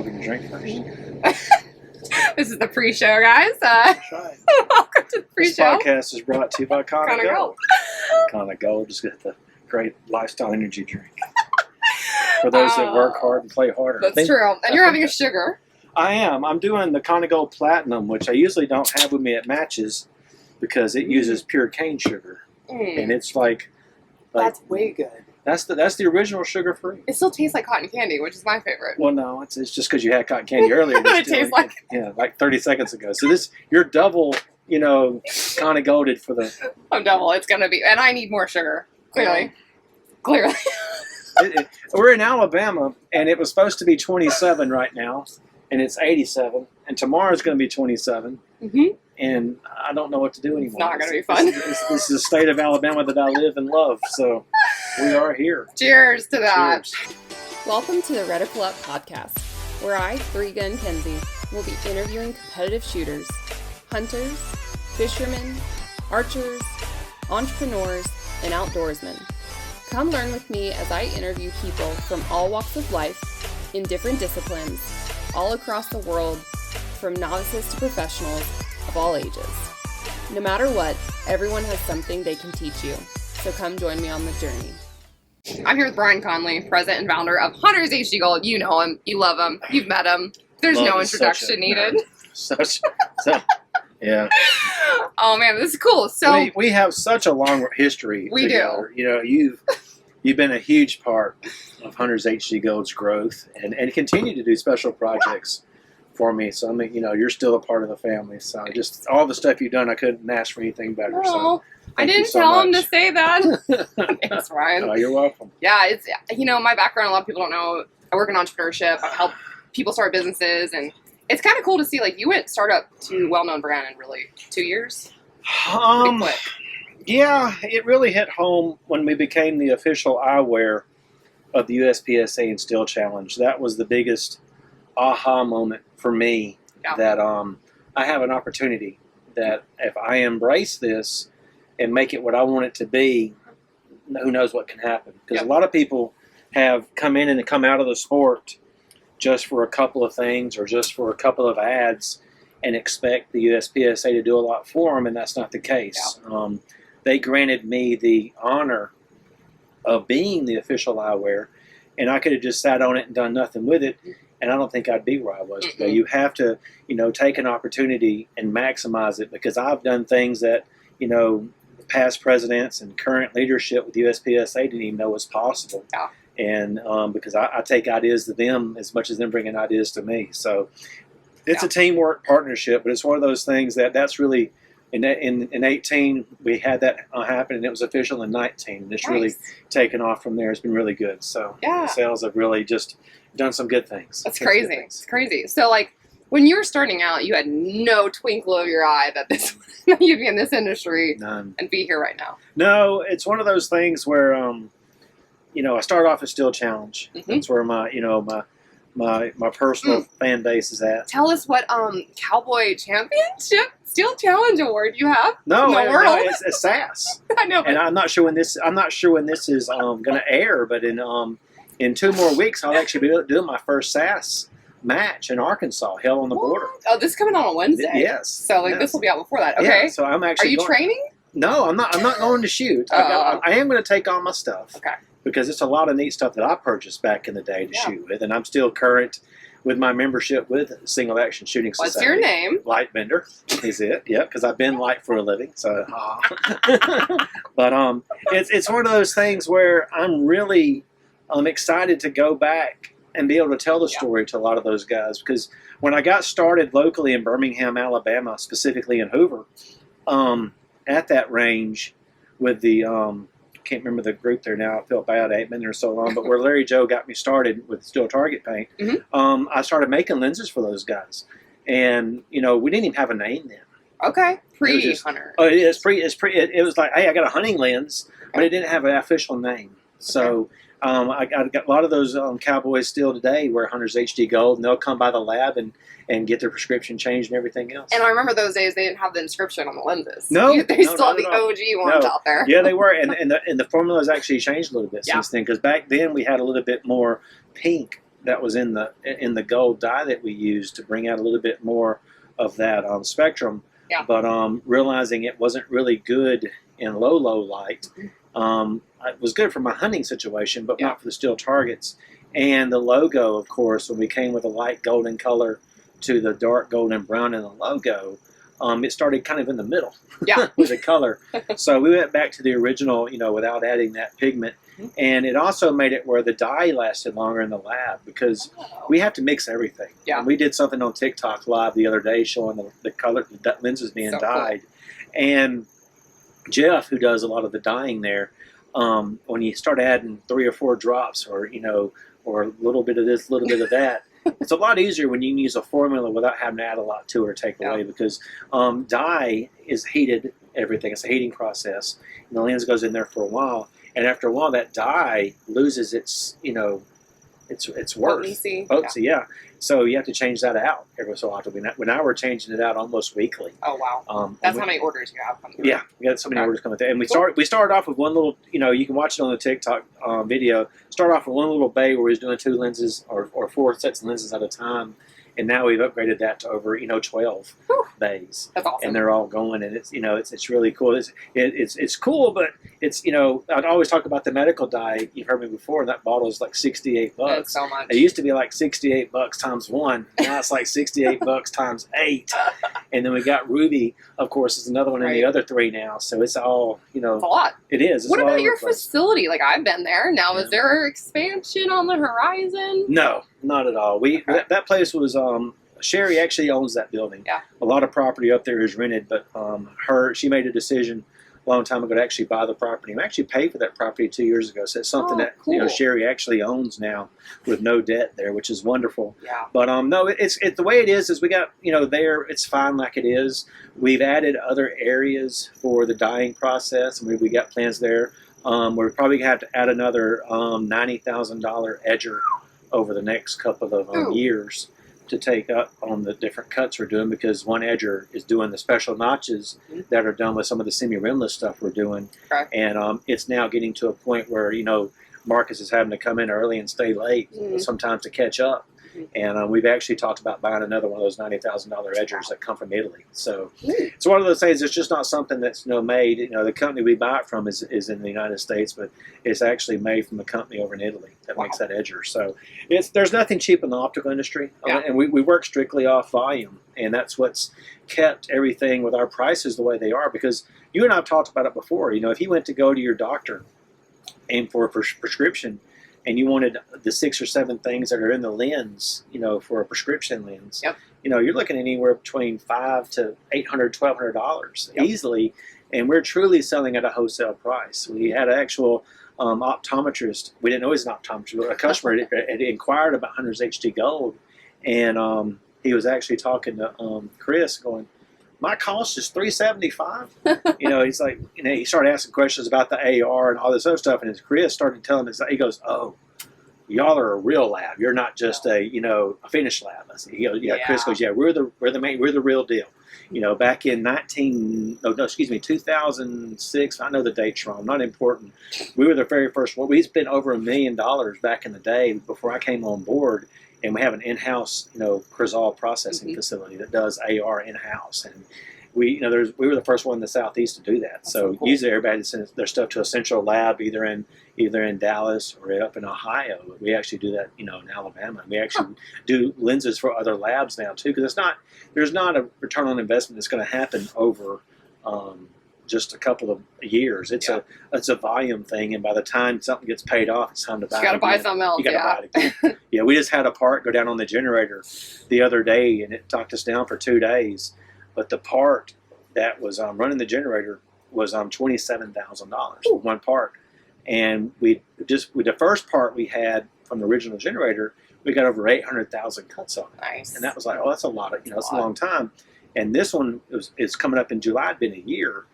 having a drink first. This is the pre-show, guys. That's right. Welcome to the pre-show. This podcast is brought to you by Connor Gold. Connor Gold, just get the great lifestyle energy drink. For those that work hard and play harder. That's true. And you're having a sugar. I am. I'm doing the Connor Gold Platinum, which I usually don't have with me at matches because it uses pure cane sugar. And it's like that's way good. That's the original sugar-free. It still tastes like cotton candy, which is my favorite. Well, no, it's just because you had cotton candy earlier. It tastes like... Yeah, like 30 seconds ago. So you're double, kind of goaded for the... I'm double. It's going to be... And I need more sugar, clearly. Clearly. We're in Alabama, and it was supposed to be 27 right now, and it's 87. And tomorrow's going to be 27. Mm-hmm. And I don't know what to do anymore. It's not going to be fun. This is the state of Alabama that I live and love, so we are here. Cheers to that. Cheers. Welcome to the Reticle Up Podcast, where I, 3-Gun Kenzie, will be interviewing competitive shooters, hunters, fishermen, archers, entrepreneurs, and outdoorsmen. Come learn with me as I interview people from all walks of life, in different disciplines, all across the world, from novices to professionals of all ages. No matter what, everyone has something they can teach you, so come join me on the journey. I'm here with Brian Conley, president and founder of Hunters HD Gold. You know him, you love him, you've met him. There's no introduction needed. Yeah. Oh man, this is cool. So we have such a long history. We together. You've been a huge part of Hunters HD Gold's growth and continue to do special projects for me. So I mean, you're still a part of the family. So just all the stuff you've done, I couldn't ask for anything better. So I didn't tell him to say that. Thanks, Ryan. Oh, you're welcome. Yeah, it's my background. A lot of people don't know. I work in entrepreneurship. I help people start businesses, and it's kind of cool to see. Like you went startup to well-known brand in really 2 years. Pretty quick. Yeah, it really hit home when we became the official eyewear of the USPSA and Steel Challenge. That was the biggest aha moment for me. Yeah. That I have an opportunity that if I embrace this and make it what I want it to be, who knows what can happen. Because a lot of people have come in and come out of the sport just for a couple of things or just for a couple of ads and expect the USPSA to do a lot for them, and that's not the case. Yeah. They granted me the honor of being the official eyewear, and I could have just sat on it and done nothing with it, and I don't think I'd be where I was today. You have to, take an opportunity and maximize it, because I've done things that, past presidents and current leadership with USPSA didn't even know was possible. Yeah. And because I take ideas to them as much as them bringing ideas to me. So it's a teamwork partnership, but it's one of those things that's really, in 18, we had that happen, and it was official in 19. And it's really taken off from there. It's been really good. So the sales have really just done some good things. That's crazy. It's crazy. So when you were starting out, you had no twinkle of your eye that you'd be in this industry and be here right now. No, it's one of those things where, I started off at Steel Challenge. Mm-hmm. That's where my personal fan base is at. Tell us what Cowboy Championship Steel Challenge Award you have. No, it's SAS. I know, and I'm not sure when this is going to air, but in 2 more weeks I'll actually be doing my first SAS match in Arkansas, Hell on the Border. Oh, this is coming on a Wednesday. Yes. So this will be out before that. Okay. Yeah, so I'm actually. Are you training? No, I'm not. I'm not going to shoot. I am going to take all my stuff. Okay. Because it's a lot of neat stuff that I purchased back in the day to shoot with, and I'm still current with my membership with Single Action Shooting Society. What's your name? Light Bender is it? Yeah, because I've been light for a living. So, but it's one of those things where I'm really excited to go back and be able to tell the story to a lot of those guys, because when I got started locally in Birmingham, Alabama, specifically in Hoover, at that range with the can't remember the group there now. I feel bad. I ain't been there so long, but where Larry Joe got me started with Steel Target Paint, I started making lenses for those guys, and we didn't even have a name then. Okay, pre-hunter. Oh, it was like, hey, I got a hunting lens, but it didn't have an official name. So I got a lot of those cowboys still today wear Hunters HD Gold, and they'll come by the lab and get their prescription changed and everything else. And I remember those days they didn't have the inscription on the lenses. No, they still have the OG ones out there. Yeah, they were, and the formulas actually changed a little bit since then, because back then we had a little bit more pink that was in the gold dye that we used to bring out a little bit more of that spectrum. Yeah. But realizing it wasn't really good in low light. It was good for my hunting situation, but not for the still targets. And the logo, of course, when we came with a light golden color to the dark golden brown in the logo, it started kind of in the middle with the color. So we went back to the original, without adding that pigment. And it also made it where the dye lasted longer in the lab because we have to mix everything. Yeah. And we did something on TikTok live the other day showing the color, the lenses being dyed. Cool. And Jeff, who does a lot of the dyeing there, when you start adding 3 or 4 drops or a little bit of this, a little bit of that, it's a lot easier when you can use a formula without having to add a lot to it or take away because dye is heated, everything. It's a heating process. And the lens goes in there for a while. And after a while, that dye loses its worth. Potency. Yeah. So you have to change that out every so often. Now we're changing it out almost weekly. Oh, wow. That's how many orders you have coming through. Yeah, we got so many orders coming through. And we started off with one little, you can watch it on the TikTok video, start off with one little bay where we was doing 2 lenses or 4 sets of lenses at a time. And now we've upgraded that to over 12 bays. That's awesome. And they're all going, and it's really cool. It's cool, but it's I'd always talk about the medical dye. You've heard me before. And that bottle is like $68. That's so much. It used to be like $68 times 1. Now it's like $68 times 8. And then we got Ruby, of course, is another one in the other 3 now. So it's all It's a lot. It is. It's what about your facility? Like I've been there. Now is there expansion on the horizon? No, not at all. That place was. Sherry actually owns that building. Yeah. A lot of property up there is rented, but she made a decision a long time ago to actually buy the property. We actually paid for that property 2 years ago. So it's something that cool. Sherry actually owns now with no debt there, which is wonderful. Yeah. But no, it's the way it is we got there. It's fine like it is. We've added other areas for the dyeing process, and we got plans there. We're probably gonna have to add another $90,000 edger over the next couple of years to take up on the different cuts we're doing because one edger is doing the special notches that are done with some of the semi-rimless stuff we're doing. Okay. And it's now getting to a point where, Marcus is having to come in early and stay late sometimes to catch up. And we've actually talked about buying another one of those $90,000 edgers that come from Italy. So it's one of those things. It's just not something that's made. The company we buy it from is in the United States, but it's actually made from a company over in Italy that makes that edger. So there's nothing cheap in the optical industry, and we work strictly off volume, and that's what's kept everything with our prices the way they are. Because you and I have talked about it before. If you went to go to your doctor and for a prescription, and you wanted the 6 or 7 things that are in the lens, for a prescription lens, you're looking at anywhere between $500 to $800, $1,200 easily, and we're truly selling at a wholesale price. We had an actual optometrist. We didn't know he was an optometrist, but a customer had inquired about Hunter's HD Gold, and he was actually talking to Chris, going, "My cost is $375." He's like, he started asking questions about the AR and all this other stuff, and as Chris started telling him, he goes, "Oh, y'all are a real lab. You're not just a finish lab." I said, Chris goes, "Yeah, we're the real deal." Back in 2006. I know the dates wrong. Not important. We were the very first one. We spent over $1 million back in the day before I came on board. And we have an in-house, Crizal processing facility that does AR in-house, and we were the first one in the Southeast to do that. That's so cool. Usually everybody sends their stuff to a central lab, either in Dallas or up in Ohio. We actually do that, in Alabama. We actually do lenses for other labs now too, because there's not a return on investment that's going to happen over just a couple of years. It's a volume thing, and by the time something gets paid off, it's time to buy. You got to buy something else. You got to buy it again. Yeah, we just had a part go down on the generator the other day, and it knocked us down for 2 days. But the part that was running the generator was $27,000 for one part, and the first part we had from the original generator, we got over 800,000 cuts on it. Nice. And that was like, that's a lot of it's a long time. And this one is coming up in July. It'd been a year.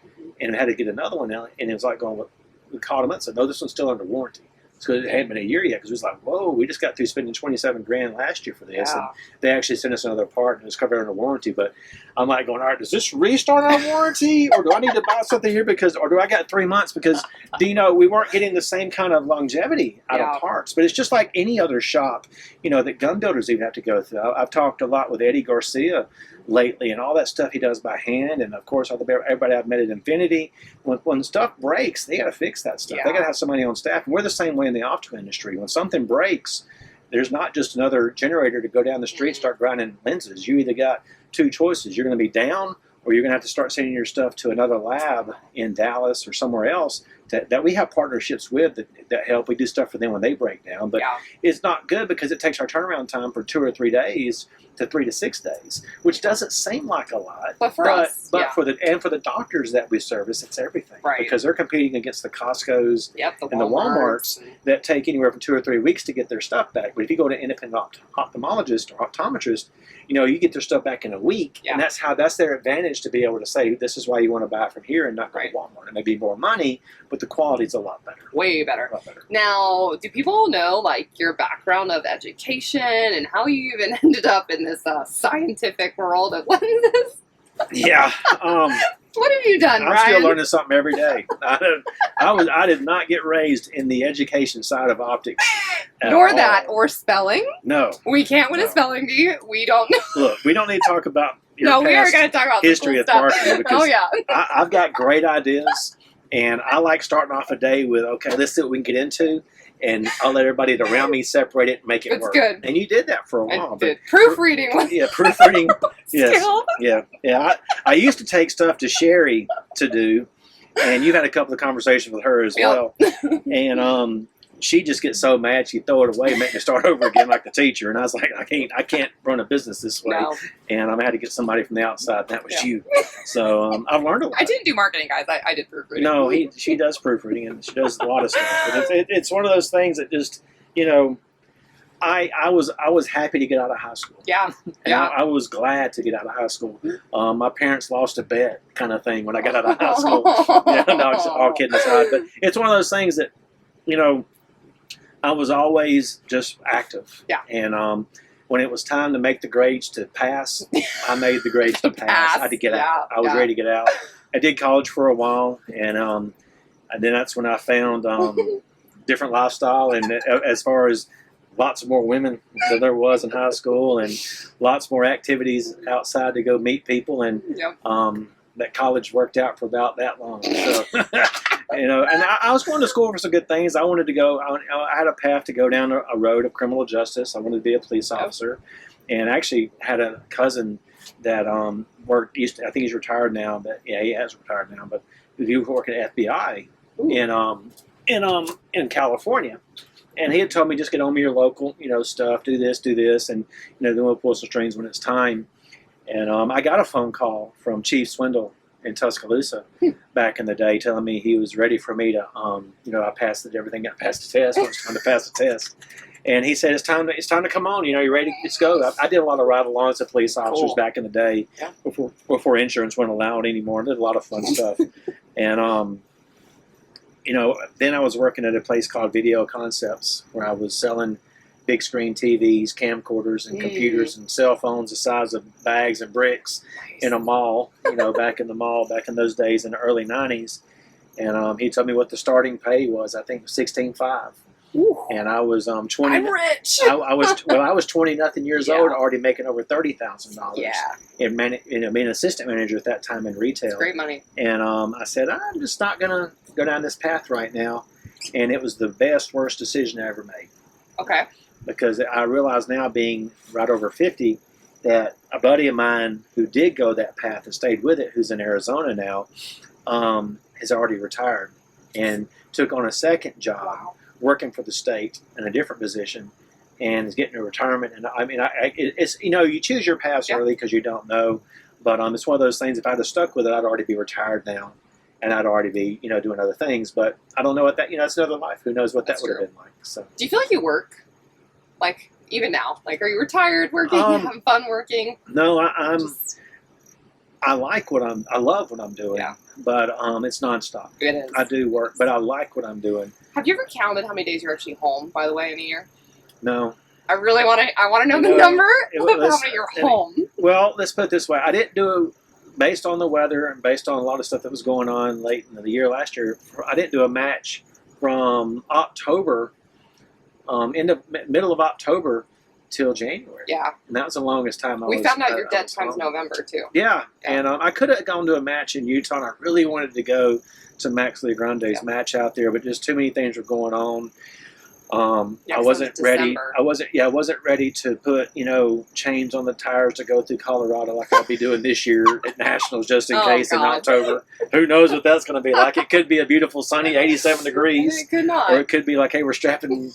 And we had to get another one out, and it was like going. We called them up and said, "No, this one's still under warranty." So it hadn't been a year yet because it was like, whoa, we just got through spending $27,000 last year for this. Yeah. And they actually sent us another part and it was covered under warranty. But I'm like going, all right, does this restart our warranty or do I need to buy something here or do I got 3 months? Because, we weren't getting the same kind of longevity out of parts. But it's just like any other shop, that gun builders even have to go through. I've talked a lot with Eddie Garcia lately and all that stuff he does by hand. And of course, everybody I've met at Infinity, when stuff breaks, they got to fix that stuff. Yeah. They got to have somebody on staff. And we're the same way in the optical industry. When something breaks, there's not just another generator to go down the street and start grinding lenses. You either got two choices. You're going to be down or you're going to have to start sending your stuff to another lab in Dallas or somewhere else that we have partnerships with that help. We do stuff for them when they break down. But it's not good because it takes our turnaround time for 2 or 3 days to 3 to 6 days, which doesn't seem like a lot. But for us, for the doctors that we service, it's everything. Right. Because they're competing against the Costco's and the Walmarts that take anywhere from 2 or 3 weeks to get their stuff back. But if you go to an independent ophthalmologist or optometrist, you get their stuff back in a week. Yeah. And that's their advantage to be able to say, this is why you want to buy it from here and not go to Walmart. It may be more money, but the quality's a lot better. Way better. A lot better. Now, do people know your background of education and how you even ended up in this scientific world of lenses? Yeah. What have you done, Brian? I'm still learning something every day. I did not get raised in the education side of optics. Nor that, or spelling. No. We can't win a spelling bee. We don't know. Look, we don't need to talk about we are going to talk about history of marketing because yeah. I've got great ideas, and I like starting off a day with, okay, let's see what we can get into, and I'll let everybody around me separate it and make it work. Good. And you did that for a while. I did. Proofreading. Proofreading. Yes. Skill. Yeah. I used to take stuff to Sherry to do, and you had a couple of conversations with her as well. And she just gets so mad she throw it away and make me start over again like the teacher. And I was like, I can't run a business this way. No. And I had to get somebody from the outside. And that was you. So I've learned a lot. I didn't do marketing, guys. I did proofreading. No, she does proofreading and she does a lot of stuff. But it's one of those things that just I was happy to get out of high school. Yeah. And I was glad to get out of high school. My parents lost a bet kind of thing when I got out of high school. All kidding aside. But it's one of those things that, I was always just active. Yeah. And when it was time to make the grades to pass, I made the grades to pass. I had to get out. I was ready to get out. I did college for a while, and then that's when I found different lifestyle. And as far as lots more women than there was in high school, and lots more activities outside to go meet people, and that college worked out for about that long. So, and I was going to school for some good things. I wanted to go. I had a path to go down a road of criminal justice. I wanted to be a police officer, and I actually had a cousin that worked. I think he's retired now. But he has retired now. But he was working at FBI in California. And he had told me, just get on with your local, stuff, do this, and, then we'll pull some strings when it's time. And I got a phone call from Chief Swindle in Tuscaloosa back in the day telling me he was ready for me to, I passed everything, got past the test, it was time to pass the test. And he said, it's time to come on, you ready? Let's go. I did a lot of ride-alongs with police officers back in the day before insurance wasn't allowed anymore. I did a lot of fun stuff. And, then I was working at a place called Video Concepts where I was selling big screen TVs, camcorders, and computers and cell phones the size of bags and bricks in a mall, back in the mall, back in those days in the early 90s. And he told me what the starting pay was. I think $16,500. And I was 20. I'm rich. I was 20 nothing years old, already making over $30,000. Yeah. And being an assistant manager at that time in retail. It's great money. And I said, I'm just not gonna go down this path right now. And it was the worst decision I ever made. Okay. Because I realize now, being right over 50, that a buddy of mine who did go that path and stayed with it, who's in Arizona now, has already retired and took on a second job working for the state in a different position and is getting a retirement. And I mean, it's, you choose your paths early because you don't know, but it's one of those things. If I'd have stuck with it, I'd already be retired now. And I'd already be, doing other things. But I don't know what that, it's another life. Who knows what that would have been like. So, do you feel like you work? Even now, are you retired working? Having fun working? No, I like I love what I'm doing. Yeah. but it's nonstop. It is. I do work, but I like what I'm doing. Have you ever counted how many days you're actually home, by the way, in a year? No. I really want to know the number of how many you're home. Well, let's put it this way. I didn't do, based on the weather and based on a lot of stuff that was going on late in the year last year, I didn't do a match from October, in the middle of October till January. Yeah. And that was the longest time We found out your dead time's November, too. Yeah. And I could have gone to a match in Utah, and I really wanted to go to Max Lee Grande's match out there, but just too many things were going on. I wasn't ready. I wasn't ready to put, chains on the tires to go through Colorado like I'll be doing this year at Nationals, just in case in October. Who knows what that's going to be like? It could be a beautiful sunny 87 degrees. It could not. Or it could be like, hey, we're strapping,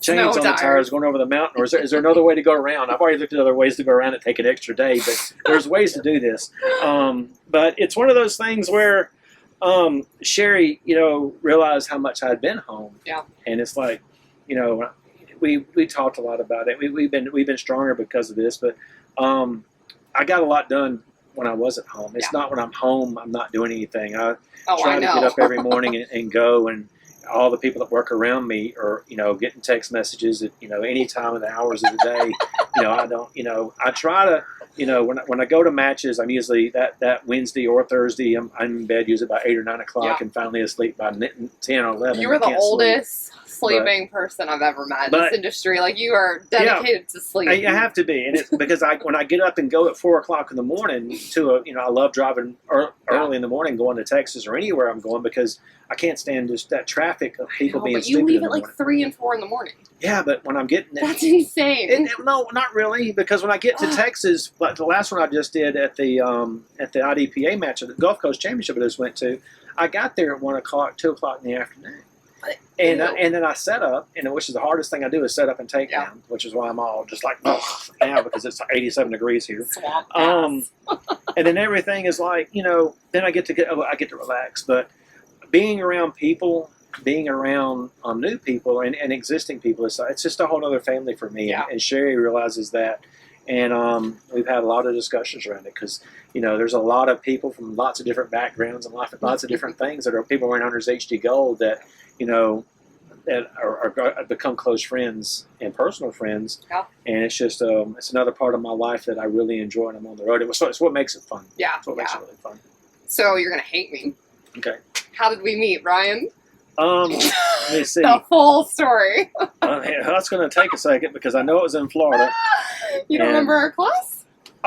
chains on the tires going over the mountain. Or is there another way to go around? I've already looked at other ways to go around and take an extra day, but there's ways to do this. But it's one of those things where Sherry, realized how much I'd been home. Yeah. And it's like, we talked a lot about it. We've been stronger because of this, but I got a lot done when I wasn't home. It's not when I'm home, I'm not doing anything. I try to get up every morning and go, and all the people that work around me are, getting text messages at, any time of the hours of the day. I don't, I try to, when I go to matches, I'm usually that Wednesday or Thursday, I'm in bed usually about 8 or 9 o'clock and finally asleep by 10 or 11. You were the oldest sleeping person I've ever met in this industry. Like, you are dedicated to sleep. I have to be, and it's because when I get up and go at 4 o'clock in the morning to I love driving early in the morning, going to Texas or anywhere I'm going, because I can't stand just that traffic of people being stupid. But you leave at like 3 and 4 in the morning. Yeah, but when I'm getting that's insane. No, not really, because when I get to Texas, like the last one I just did at the IDPA match at the Gulf Coast Championship I just went to, I got there at 1 o'clock, 2 o'clock in the afternoon. And then I set up, which is the hardest thing I do is set up and take down, which is why I'm all just like now because it's 87 degrees here. Swamp and then everything is like, then I get to relax. But being around people, being around new people and existing people, it's just a whole other family for me. Yeah. And Sherry realizes that. And we've had a lot of discussions around it because, there's a lot of people from lots of different backgrounds and lots of different things that are people wearing Hunters HD Gold that, that are become close friends and personal friends. Yeah. And it's just, it's another part of my life that I really enjoy when I'm on the road. It's what makes it fun. Yeah. It's what makes it really fun. So you're going to hate me. Okay. How did we meet, Brian? Let me see. The full story. That's going to take a second because I know it was in Florida. You don't remember our class?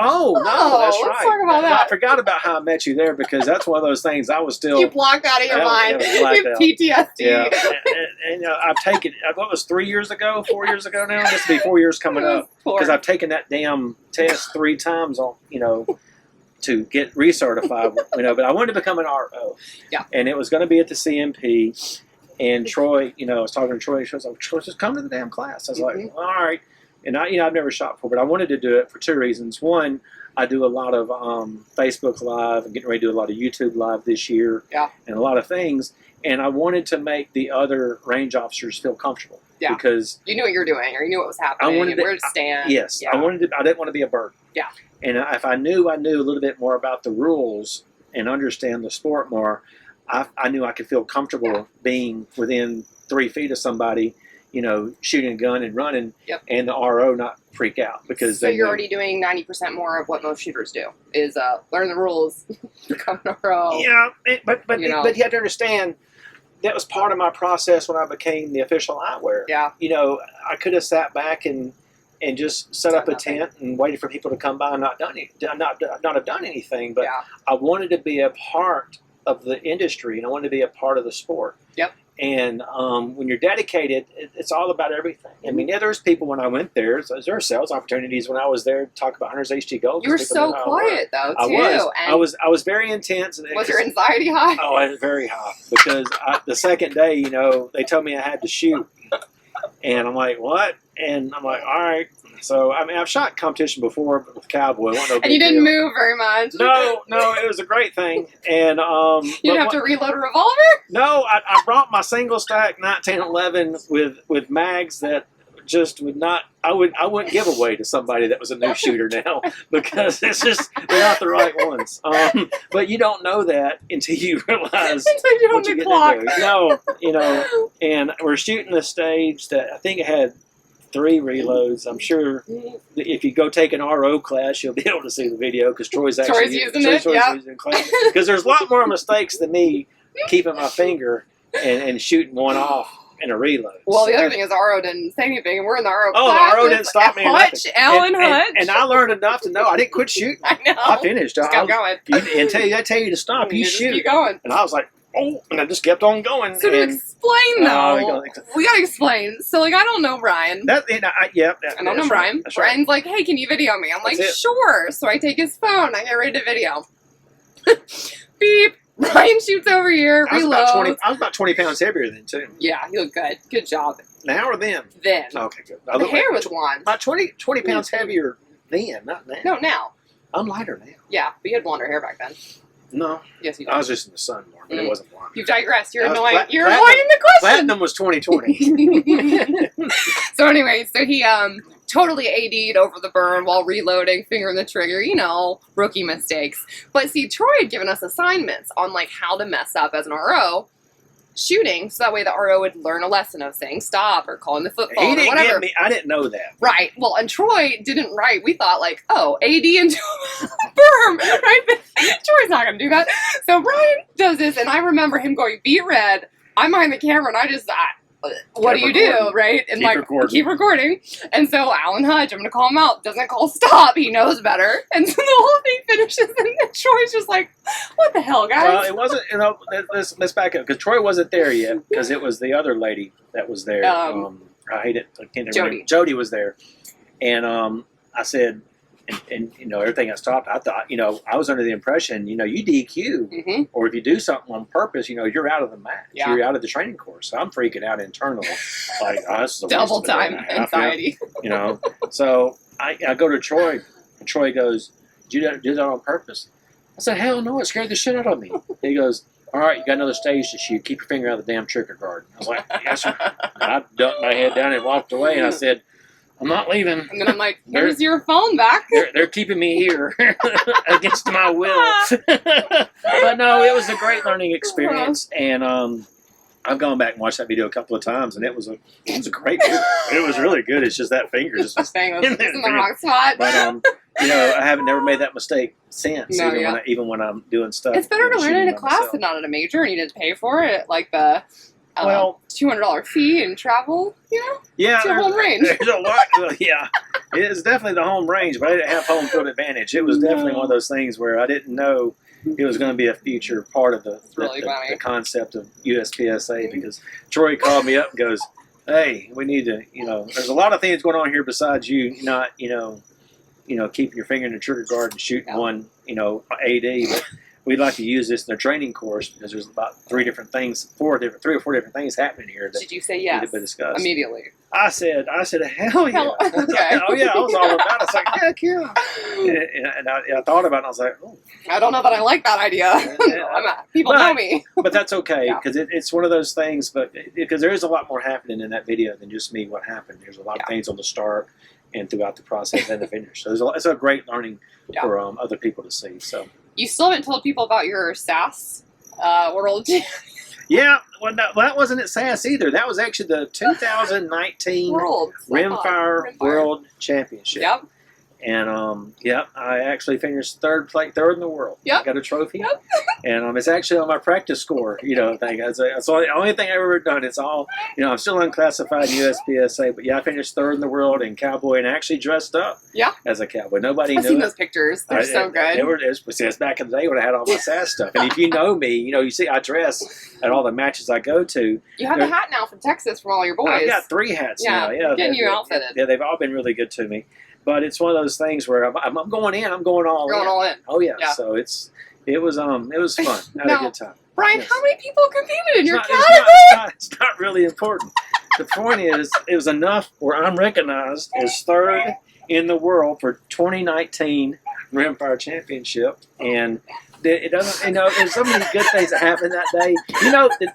Oh, no, that's right. Let's talk about that. I forgot about how I met you there because that's one of those things I was still... You blocked out of your mind. You have PTSD. Yeah, and I've taken... What was 3 years ago? 4 years ago now? This will be 4 years coming up. Because I've taken that damn test 3 times on, to get recertified, but I wanted to become an RO. Yeah. And it was going to be at the CMP. And Troy, I was talking to Troy. She was like, Troy, just come to the damn class. I was like, all right. And I've never shot before, but I wanted to do it for 2 reasons. One, I do a lot of Facebook Live and getting ready to do a lot of YouTube Live this year. Yeah. And a lot of things. And I wanted to make the other range officers feel comfortable. Yeah. Because you knew what you were doing, or you knew what was happening, I wanted where to stand. Yes. Yeah. I didn't want to be a burden. Yeah. And if I knew a little bit more about the rules and understand the sport more, I knew I could feel comfortable being within 3 feet of somebody, shooting a gun and running, and the RO not freak out because so you're already doing 90% more of what most shooters do is learn the rules, become an RO. Yeah, but you have to understand that was part of my process when I became the official eyewear. Yeah, I could have sat back and just set up a tent and waited for people to come by and not have done anything. But I wanted to be a part of the industry and I wanted to be a part of the sport. Yep. And when you're dedicated, it's all about everything. I mean, there's people when I went there. So there were sales opportunities when I was there to talk about Hunters HD Gold. You were so quiet though, too. I was very intense. Was your anxiety high? Oh, I was very high because the second day, they told me I had to shoot, and I'm like, what? And I'm like, all right. So, I mean, I've shot competition before with Cowboy. And you didn't move very much. No, it was a great thing. And you didn't have to reload a revolver? No, I brought my single stack 1911 with mags that just would not. I wouldn't give away to somebody that was a new shooter now because it's just they're not the right ones. But you don't know that until you realize what you're getting into. No, and we're shooting a stage that I think it had 3 reloads. I'm sure if you go take an RO class, you'll be able to see the video because Troy's using it. Because there's a lot more mistakes than me keeping my finger and shooting one off in a reload. Well, the other thing is RO didn't say anything. We're in the RO class. Oh, the RO didn't stop me. Alan Hutch. And I learned enough to know I didn't quit shooting. I know. I finished. Just kept going. I tell you to stop, you shoot. Keep going. And I was like, oh, and I just kept on going. So to explain, though, we got to explain. So, I don't know Brian. I don't know Brian. Brian's like, hey, can you video me? I'm like, sure. So I take his phone. I get ready to video. Beep. Brian shoots over here, reloads. I was about 20 pounds heavier then, too. Yeah, you look good. Good job. Now or then? Then. Okay, good. The hair was blonde. About 20 pounds heavier then, not now. No, now. I'm lighter now. Yeah, but you had blonder hair back then. No. Yes, you did. I was just in the sun more, but it wasn't blonde. You've digressed. You're avoiding the question. Platinum was 2020. So anyway, he totally AD'd over the burn while reloading, fingering the trigger, rookie mistakes. But see, Troy had given us assignments on how to mess up as an RO shooting, so that way the RO would learn a lesson of saying stop or calling the football or whatever. I didn't know that. Right. Well, and Troy didn't write. We thought AD into a berm, right? But Troy's not going to do that. So Brian does this, and I remember him going beat red. I'm behind the camera, and I just what do you do, right? And keep recording. And so Alan Hutch, I'm going to call him out, doesn't call stop. He knows better. And so the whole thing finishes, and then Troy's just like, what the hell, guys? Well, it wasn't, let's back up, because Troy wasn't there yet, because it was the other lady that was there. I hate it. I can't remember. Jody was there. And I said, and everything I stopped, I thought, I was under the impression, you DQ, or if you do something on purpose, you're out of the match. Yeah. You're out of the training course. So I'm freaking out internally. This is a double time anxiety. So I go to Troy, and Troy goes, did you do that on purpose? I said, hell no, it scared the shit out of me. He goes, all right, you got another stage to shoot. Keep your finger out of the damn trigger guard. I was like, yes, sir. I ducked my head down and walked away, and I said, I'm not leaving. And then I'm like, here's your phone back. They're keeping me here against my will. But no, it was a great learning experience. And I've gone back and watched that video a couple of times, and it was a great video. It was really good. It's just that finger just was in the wrong spot. But I haven't never made that mistake since, even when I'm doing stuff. It's better to learn in a class than not at a major, and you didn't pay for it, like the $200 fee and travel, Yeah, to home range. There's a lot. Yeah, it's definitely the home range, but I didn't have home field advantage. It was definitely one of those things where I didn't know it was going to be a future part of the concept of USPSA, because Troy called me up and goes, hey, we need to, there's a lot of things going on here besides you not, keeping your finger in the trigger guard and shooting one, AD, but we'd like to use this in their training course because there's about 3 or 4 different things happening here. That Did you say yes? Need to be discussed immediately. I said, hell yeah. Okay. Oh yeah, I was all about it. I was like, heck yeah. And I thought about it, and I was like, oh. I don't know that I like that idea. People know me. But that's okay, because it's one of those things, because there is a lot more happening in that video than just me, what happened. There's a lot of things on the start and throughout the process and the finish. So it's a great learning for other people to see. So. You still haven't told people about your SAS World. Yeah, well, that wasn't at SAS either. That was actually the 2019 Rimfire World Championship. Yep. And I actually finished third in the world. Yep. I got a trophy. Yep. And it's actually on my practice score, thing. It's the only thing I've ever done. It's all, I'm still unclassified USPSA, but I finished third in the world in cowboy and actually dressed up as a cowboy. Nobody knew. I've seen those pictures. They're so good. It's back in the day when I had all my SAS stuff. And if you know me, you see I dress at all the matches I go to. You have a hat now from Texas from all your boys. I've got 3 hats now. Yeah, getting you outfitted. Yeah, they've all been really good to me. But it's one of those things where I'm going in. I'm going all in. Going all in. Oh yeah. So it was fun. I had a good time. Brian, how many people competed in your category? It's not really important. The point is, it was enough where I'm recognized as third in the world for 2019 Rimfire Championship, and it doesn't. There's so many good things that happened that day.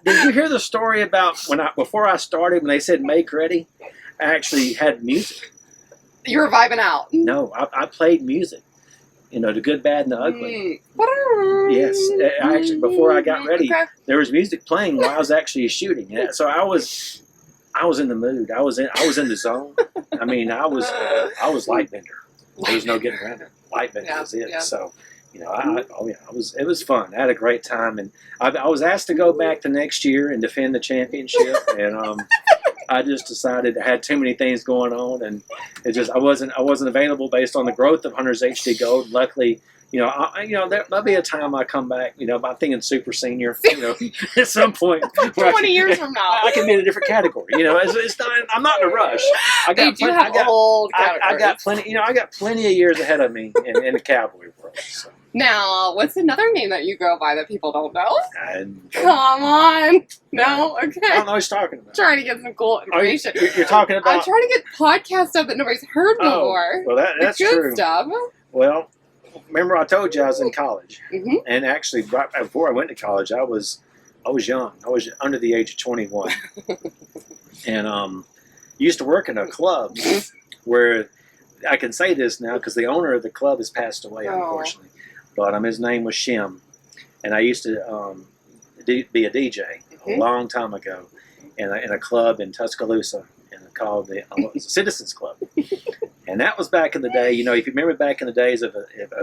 Did you hear the story about before I started when they said make ready? actually had music. You were vibing out. No, I played music. You know, the good, bad, and the ugly. Yes, I actually, before I got ready, there was music playing while I was actually shooting. So I was in the mood. I was in the zone. I mean, I was light bender. There was no getting around it. Light bender was it. Yeah. So, you know, it was fun. I had a great time, and I was asked to go back the next year and defend the championship, and I just decided I had too many things going on, and I wasn't available based on the growth of Hunter's HD Gold. Luckily, you know, there'll be a time I come back. You know, I'm thinking super senior. You know, at some point, 20 years from now, I can be in a different category. You know, it's not. I'm not in a rush. I got plenty. You know, I got plenty of years ahead of me in the cowboy world. So. Now, what's another name that you go by that people don't know? Come on. No? Okay. I don't know what you're talking about. Trying to get some cool information. You're talking about... I'm trying to get podcast stuff that nobody's heard before. Well, that's good true. Stuff. Well, remember I told you I was in college. Mm-hmm. And actually, right before I went to college, I was young. I was under the age of 21. And used to work in a club where... I can say this now because the owner of the club has passed away, unfortunately. But his name was Shim, and I used to be a DJ a long time ago in a club in Tuscaloosa, called the Citizens Club. And that was back in the day. You know, if you remember back in the days of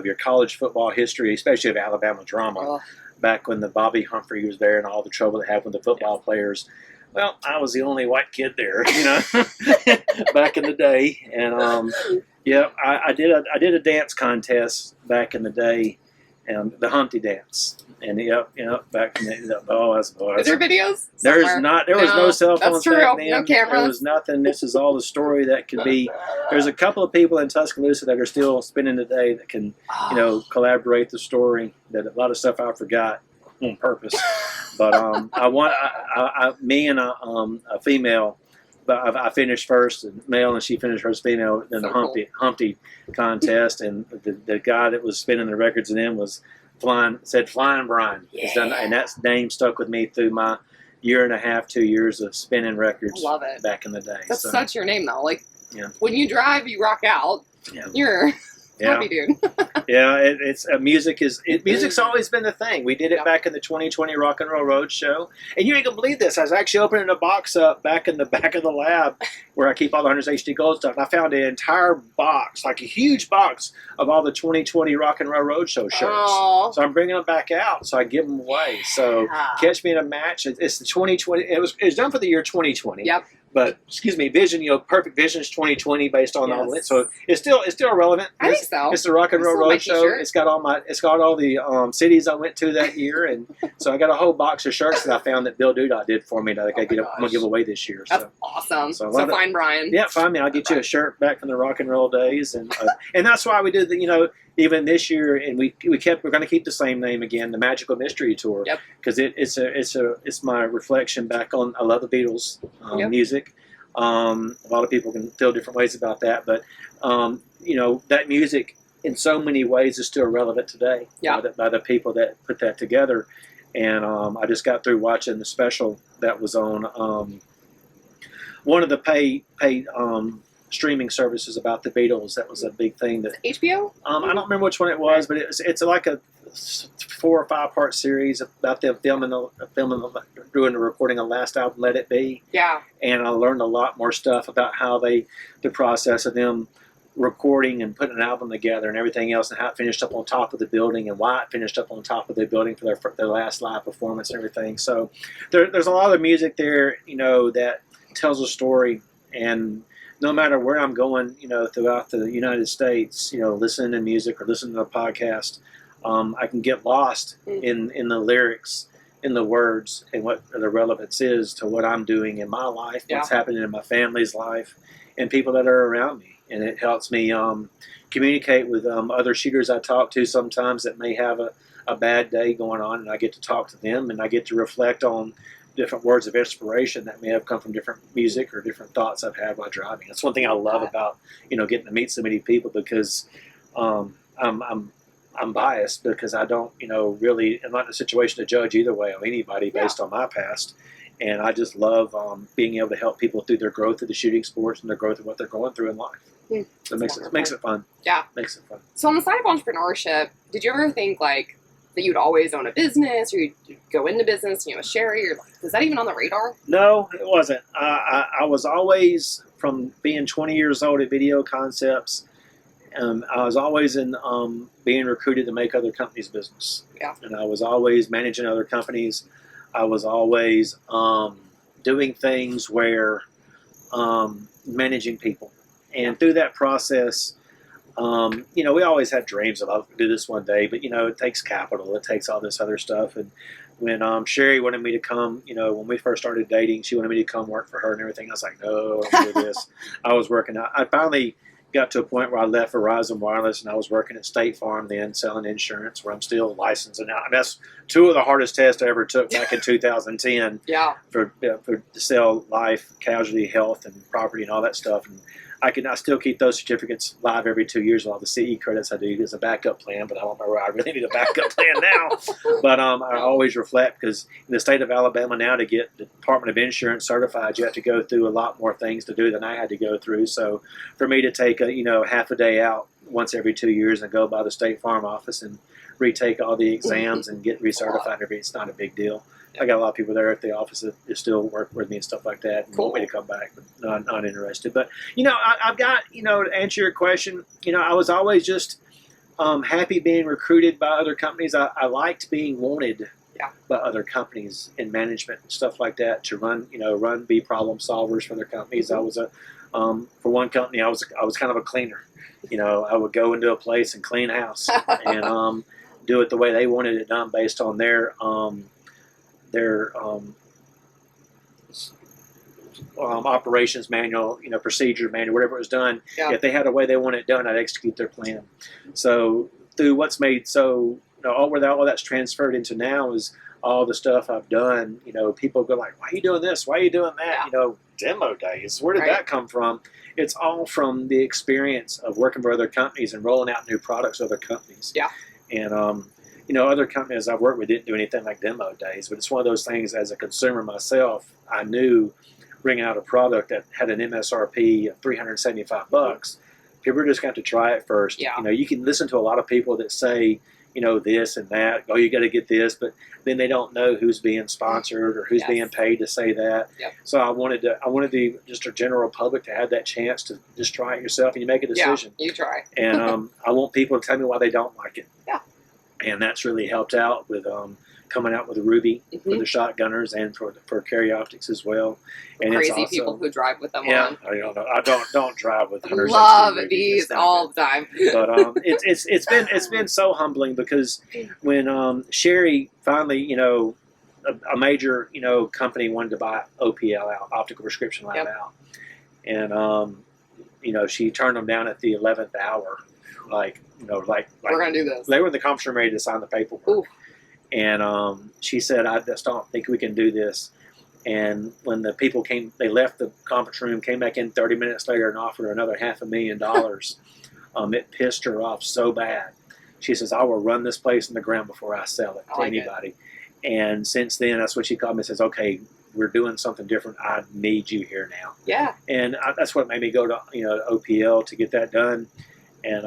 your college football history, especially of Alabama drama, back when the Bobby Humphrey was there and all the trouble they had with the football players. Well, I was the only white kid there, you know, back in the day, and I did a dance contest back in the day, and the Humpty Dance, and back in the Is there videos? There was no cell phones back then. No cameras. There was nothing. This is all the story that could be. There's a couple of people in Tuscaloosa that are still spinning today that can, collaborate the story. That a lot of stuff I forgot on purpose. But me and a female, but I finished first, male, and she finished first, female, in the Humpty contest, and the guy that was spinning the records in them was Flying Brian. Yeah. And that name stuck with me through my 1.5 2 years of spinning records. Love it. Back in the day. That's such your name though. Like when you drive, you rock out. Yeah. You're happy dude. Yeah, music's always been the thing. We did it back in the 2020 Rock and Roll Road Show, and you ain't gonna believe this. I was actually opening a box up back in the back of the lab where I keep all the Hunter's HD Gold stuff, and I found an entire box, like a huge box of all the 2020 Rock and Roll Road Show shirts. Aww. So I'm bringing them back out, so I give them away. So catch me in a match. It's the 2020. It was done for the year 2020. Yep. But Vision, Perfect Vision is 2020, based on all that. So it's still relevant. I think so. It's the Rock and Roll Road Show. It's got all the cities I went to that year, and so I got a whole box of shirts that I found that Bill Dudot did for me that I'm gonna give away this year. That's awesome. So find Brian. Yeah, find me. I'll get you a shirt back from the rock and roll days, and that's why we did the even this year, and we're going to keep the same name again, the Magical Mystery Tour, because it's my reflection back on. I love the Beatles music. A lot of people can feel different ways about that, but that music in so many ways is still relevant today by the people that put that together. And I just got through watching the special that was on one of the paid streaming services about the Beatles. That was a big thing. That HBO? I don't remember which one it was, but it's like a 4 or 5 part series about them doing the recording of last album, Let It Be. Yeah. And I learned a lot more stuff about how the process of them recording and putting an album together and everything else, and how it finished up on top of the building and why it finished up on top of the building for their last live performance and everything. So there's a lot of music there, that tells a story. And no matter where I'm going, throughout the United States, listening to music or listening to a podcast, I can get lost in the lyrics, in the words, and what the relevance is to what I'm doing in my life, what's happening in my family's life, and people that are around me. And it helps me communicate with other shooters I talk to sometimes that may have a bad day going on, and I get to talk to them, and I get to reflect on different words of inspiration that may have come from different music or different thoughts I've had while driving. That's one thing I love about getting to meet so many people, because I'm biased, because I don't really, I'm not in a situation to judge either way of anybody based on my past, And I just love being able to help people through their growth of the shooting sports and their growth of what they're going through in life. So it makes it fun. Yeah. Makes it fun. So on the side of entrepreneurship, did you ever think like that you'd always own a business or you'd go into business, with Sherry? Or like, was that even on the radar? No, it wasn't. I was always, from being 20 years old at Video Concepts, I was always in being recruited to make other companies' business. Yeah. And I was always managing other companies. I was always doing things where managing people. And through that process, we always had dreams of, I'll do this one day, but, it takes capital. It takes all this other stuff. And when Sherry wanted me to come, when we first started dating, she wanted me to come work for her and everything. I was like, no, I don't do this. I was working out. I finally got to a point where I left Verizon Wireless and I was working at State Farm then, selling insurance, where I'm still licensed. And that's two of the hardest tests I ever took back in 2010 for to sell life, casualty, health, and property and all that stuff. And I still keep those certificates live every 2 years with all the CE credits I do as a backup plan, but I don't know where I really need a backup plan now. But I always reflect, because in the state of Alabama now, to get the Department of Insurance certified, you have to go through a lot more things to do than I had to go through. So for me to take half a day out once every 2 years and go by the State Farm office and retake all the exams and get recertified and everything, it's not a big deal. I got a lot of people there at the office that still work with me and stuff like that and want me to come back, but not interested. But, I've got, to answer your question, I was always just happy being recruited by other companies. I liked being wanted by other companies in management and stuff like that to be problem solvers for their companies. I was for one company, I was kind of a cleaner. I would go into a place and clean house and do it the way they wanted it done based on their operations manual, procedure manual, whatever was done. Yeah. If they had a way they want it done, I'd execute their plan. So through what's made all that's transferred into now is all the stuff I've done. People go like, "Why are you doing this? Why are you doing that?" Yeah. Demo days. Where did that come from? It's all from the experience of working for other companies and rolling out new products for other companies. Yeah. And other companies I've worked with didn't do anything like demo days, but it's one of those things. As a consumer myself, I knew bringing out a product that had an MSRP of $375, people are just going to try it first. Yeah. You can listen to a lot of people that say, this and that. Oh, you got to get this, but then they don't know who's being sponsored or who's being paid to say that. Yep. So I wanted just a general public to have that chance to just try it yourself and you make a decision. Yeah, you try. And I want people to tell me why they don't like it. Yeah. And that's really helped out with coming out with a Ruby for the shotgunners and for carry optics as well. And crazy it's also, people who drive with them on. I don't know. I don't drive with hunters. Love these all the time. But it's been so humbling, because when Sherry finally a major company wanted to buy OPL out, optical prescription lab out, and she turned them down at the 11th hour. Like we're gonna do this. They were in the conference room ready to sign the paperwork. Ooh. And she said, "I just don't think we can do this." And when the people came, they left the conference room, came back in 30 minutes later and offered her another $500,000. It pissed her off so bad. She says, "I will run this place in the ground before I sell it to anybody." And since then, that's when she called me and says, "Okay, we're doing something different. I need you here now." Yeah. And that's what made me go to OPL to get that done. And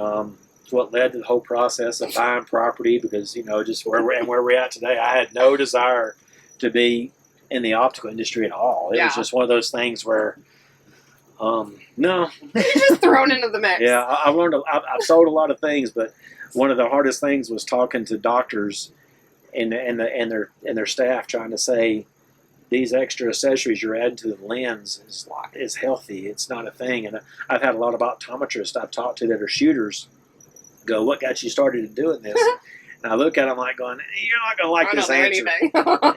it's what led to the whole process of buying property, because just where we're at today, I had no desire to be in the optical industry at all. It was just one of those things where no, you're just thrown into the mix. Yeah, I've sold a lot of things, but one of the hardest things was talking to doctors and their staff, trying to say, these extra accessories you're adding to the lens is healthy. It's not a thing. And I've had a lot of optometrists I've talked to that are shooters go, "What got you started in doing this?" And I look at them like going, "You're not going to like this answer."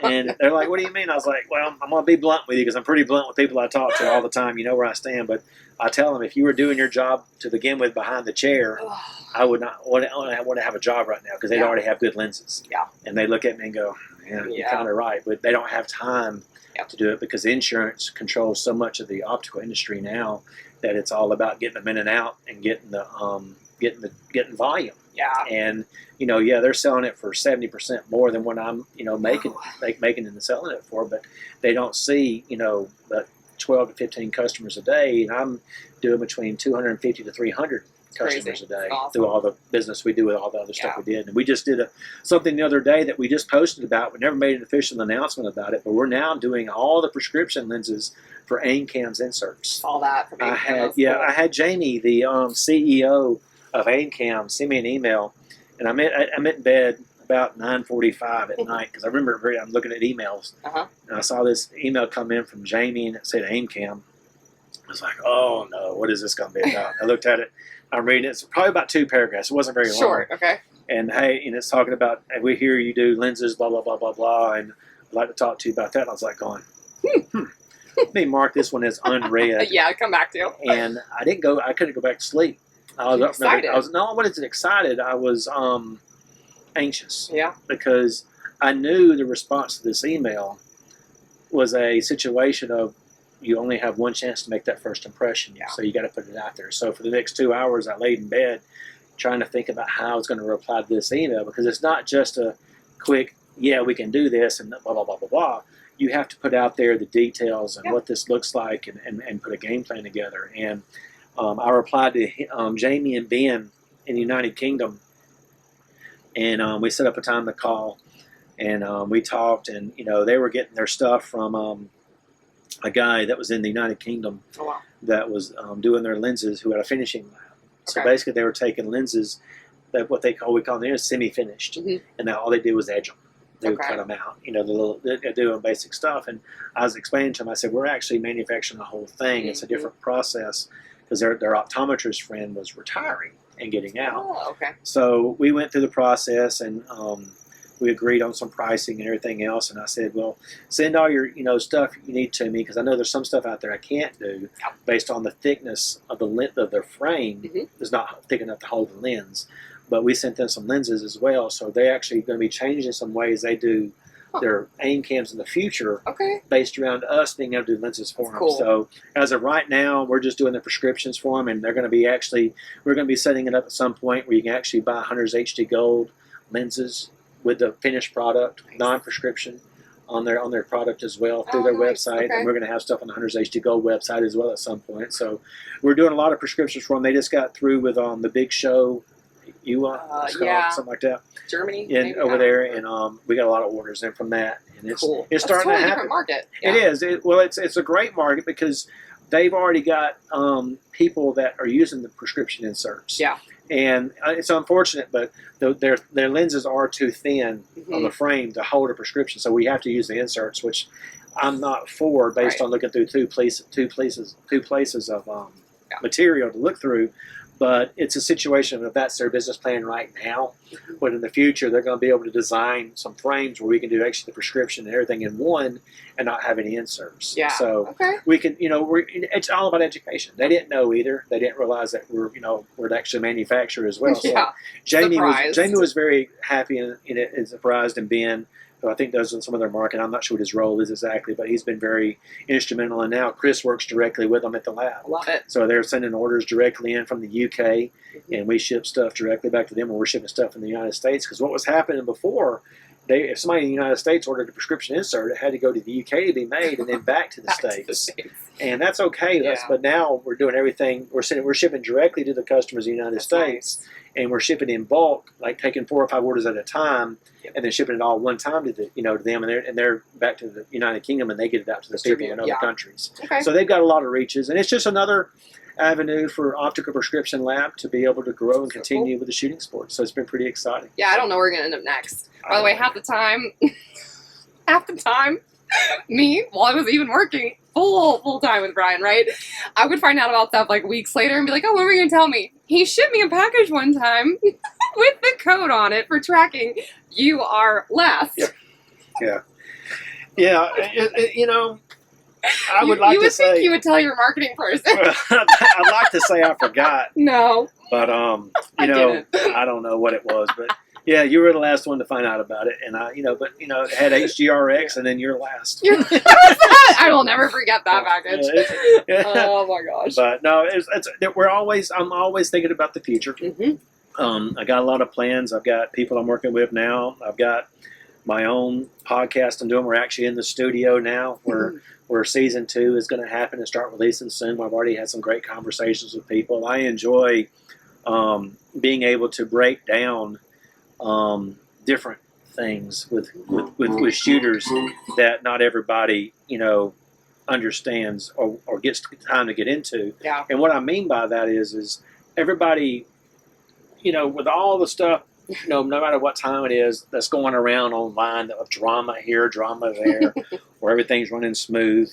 And they're like, "What do you mean?" I was like, "Well, I'm going to be blunt with you, because I'm pretty blunt with people I talk to all the time. You know where I stand. But I tell them, if you were doing your job to begin with behind the chair, I would not want to have a job right now, because they'd already have good lenses." Yeah. And they look at me and go, "Yeah, you're kind of right." But they don't have time to do it, because insurance controls so much of the optical industry now that it's all about getting them in and out and getting the getting volume. Yeah. And they're selling it for 70% more than what I'm making and selling it for, but they don't see but 12 to 15 customers a day, and I'm doing between 250 to 300 customers a day through all the business we do with all the other stuff we did. And we just did something the other day that we just posted about. We never made an official announcement about it, but we're now doing all the prescription lenses for Aimcam's inserts. All that from Aimcam. I had Jamie, the CEO of Aimcam, send me an email, and I'm in bed about 9:45 at night, because I remember I'm looking at emails, and I saw this email come in from Jamie, and it said Aimcam. I was like, oh no, what is this going to be about? I looked at it. I'm reading it. It's probably about 2 paragraphs. It wasn't very long. Short, okay. And hey, it's talking about, we hear you do lenses, blah, blah, blah, blah, blah, and I'd like to talk to you about that. And I was like going, let me mark this one as unread. Yeah, come back to. And I couldn't go back to sleep. I was excited. I wasn't excited. I was anxious. Yeah. Because I knew the response to this email was a situation of, you only have one chance to make that first impression, so you got to put it out there. So for the next 2 hours, I laid in bed trying to think about how I was going to reply to this email, because it's not just a quick, we can do this, and blah, blah, blah, blah, blah. You have to put out there the details and what this looks like, and put a game plan together. And I replied to Jamie and Ben in the United Kingdom, and we set up a time to call, and we talked, and they were getting their stuff from a guy that was in the United Kingdom that was doing their lenses, who had a finishing lab. So basically, they were taking lenses that we call them semi-finished, and all they did was edge them. They would cut them out, they're doing basic stuff. And I was explaining to them, I said, we're actually manufacturing the whole thing. It's a different process, because their optometrist friend was retiring and getting out. Oh, okay. So we went through the process, and we agreed on some pricing and everything else. And I said, well, send all your stuff you need to me, because I know there's some stuff out there I can't do based on the thickness of the length of their frame. It's not thick enough to hold the lens. But we sent them some lenses as well, so they're actually going to be changing some ways they do their Aimcams in the future, based around us being able to do lenses for them. Cool. So as of right now, we're just doing the prescriptions for them, and they're going to be we're going to be setting it up at some point where you can actually buy Hunter's HD Gold lenses with the finished product, non-prescription, on their product as well through their website. And we're going to have stuff on the Hunter's HD Gold website as well at some point. So we're doing a lot of prescriptions for them. They just got through with the big show. Something like that. Germany, over there, and we got a lot of orders in from that, and it's cool. It's starting to happen. Different Market. Yeah. It is. It's a great market, because they've already got people that are using the prescription inserts. Yeah. And it's unfortunate, but their lenses are too thin on the frame to hold a prescription, so we have to use the inserts, which I'm not for, based on looking through two places of material to look through. But it's a situation of that's their business plan right now. But in the future, they're going to be able to design some frames where we can do actually the prescription and everything in one, and not have any inserts. Yeah. So we can, it's all about education. They didn't know either. They didn't realize that we're actually manufacturer as well. So Jamie was very happy and surprised, and Ben, who I think does some of their marketing. I'm not sure what his role is exactly, but he's been very instrumental. And now Chris works directly with them at the lab. Love it. So they're sending orders directly in from the UK, and we ship stuff directly back to them when we're shipping stuff in the United States. Because what was happening before, if somebody in the United States ordered a prescription insert, it had to go to the UK to be made, and then back to the States. And that's okay. But now we're doing everything. We're shipping directly to the customers in the United States. Nice. And we're shipping in bulk, like taking 4 or 5 orders at a time, and then shipping it all one time to them, and they're back to the United Kingdom, and they get it out to the people in other countries. Okay. So they've got a lot of reaches, and it's just another avenue for Optical Prescription Lab to be able to grow and continue with the shooting sport. So it's been pretty exciting. Yeah, I don't know where we're going to end up next. By the way, half the time, me, while I was even working full time with Brian, right? I would find out about stuff like weeks later and be like, oh, what were you going to tell me? He shipped me a package one time with the code on it for tracking. You are last. Yeah. I would like to say... You would think you would tell your marketing person. I'd like to say I forgot. No. But, I don't know what it was. But Yeah, you were the last one to find out about it, and it had HGRX, and then you're last. I will never forget that package. Yeah. Oh my gosh! But no, I'm always thinking about the future. Mm-hmm. I got a lot of plans. I've got people I'm working with now. I've got my own podcast I'm doing. We're actually in the studio now, where season 2 is going to happen and start releasing soon. I've already had some great conversations with people. I enjoy being able to break down different things with shooters that not everybody understands or gets time to get into. Yeah. And what I mean by that is everybody, with all the stuff, no matter what time it is that's going around online, of drama here, drama there, where everything's running smooth,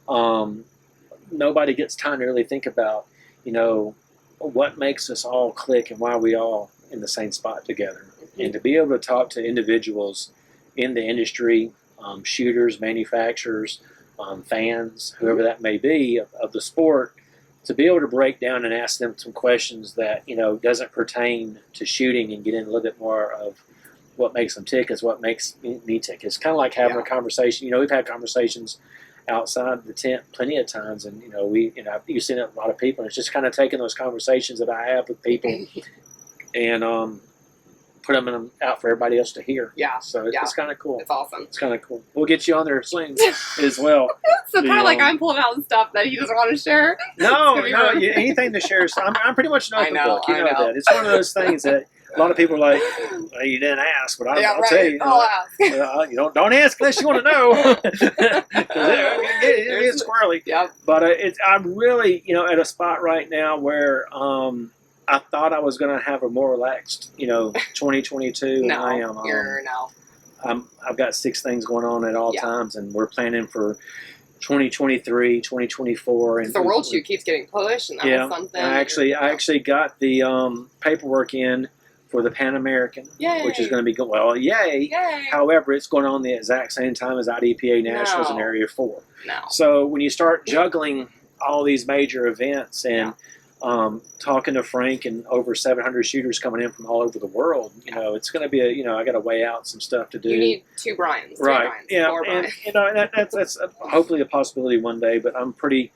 nobody gets time to really think about, what makes us all click and why we all in the same spot together. And to be able to talk to individuals in the industry, shooters, manufacturers, fans, whoever that may be of the sport, to be able to break down and ask them some questions that doesn't pertain to shooting and get in a little bit more of what makes them tick is what makes me tick. It's kind of like having a conversation. We've had conversations outside the tent plenty of times, and you've seen it a lot of people. And it's just kind of taking those conversations that I have with people and put them out for everybody else to hear. Yeah. So it's kind of cool. It's awesome. It's kind of cool. We'll get you on their slings as well. So kind of like I'm pulling out stuff that he doesn't want to share. No, anything to share. I'm pretty much an open book. You know that. It's one of those things that a lot of people are like, well, you didn't ask, but I'll tell you. I'll ask. Don't ask unless you want to know. It gets squirrely. Yep. But I'm really, at a spot right now where I thought I was going to have a more relaxed, 2022. No, I am. I've got 6 things going on at all times, and we're planning for 2023, 2024. And the world shoot keeps getting pushed, and that's something. I actually got the paperwork in for the Pan American, which is going to be good. Well, yay! However, it's going on the exact same time as IDPA Nationals in Area 4. No. So when you start juggling all these major events and talking to Frank and over 700 shooters coming in from all over the world, it's going to be I got to weigh out some stuff to do. You need 2 Brians, right? Brians, 4 Brians. And that's hopefully a possibility one day. But I'm pretty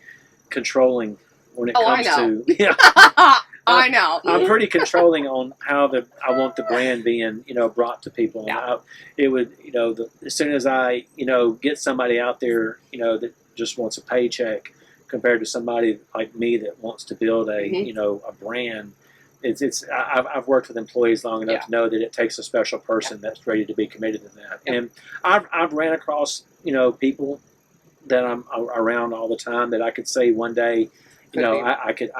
controlling when it comes to I know. I'm pretty controlling on how I want the brand being brought to people. And it would as soon as I get somebody out there that just wants a paycheck, compared to somebody like me that wants to build a a brand. I've worked with employees long enough to know that it takes a special person that's ready to be committed to that. And I've ran across people that I'm around all the time that I could say one day I could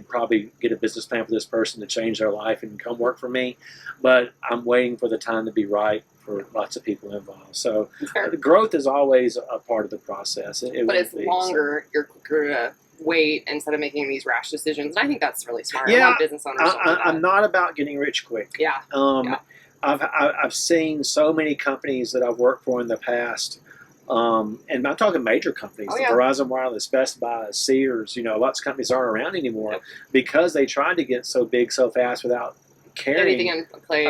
probably get a business plan for this person to change their life and come work for me, but I'm waiting for the time to be right for lots of people involved. So the growth is always a part of the process. But it's longer. You're quicker to wait instead of making these rash decisions. And I think that's really smart. Yeah, a lot of business owners don't do that. I'm not about getting rich quick. Yeah. I've seen so many companies that I've worked for in the past. And I'm talking major companies, Verizon Wireless, Best Buy, Sears, lots of companies aren't around anymore because they tried to get so big so fast without caring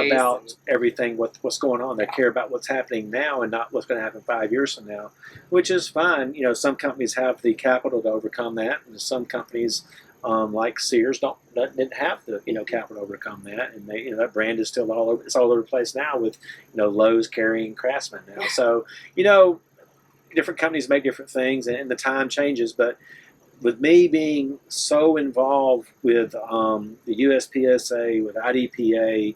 about everything, what's going on. They care about what's happening now and not what's going to happen 5 years from now, which is fine. Some companies have the capital to overcome that, and some companies like Sears didn't have the capital to overcome that, and they that brand is still all over. It's all over the place now with Lowe's carrying Craftsman now. So different companies make different things, and the time changes. But with me being so involved with the USPSA, with IDPA,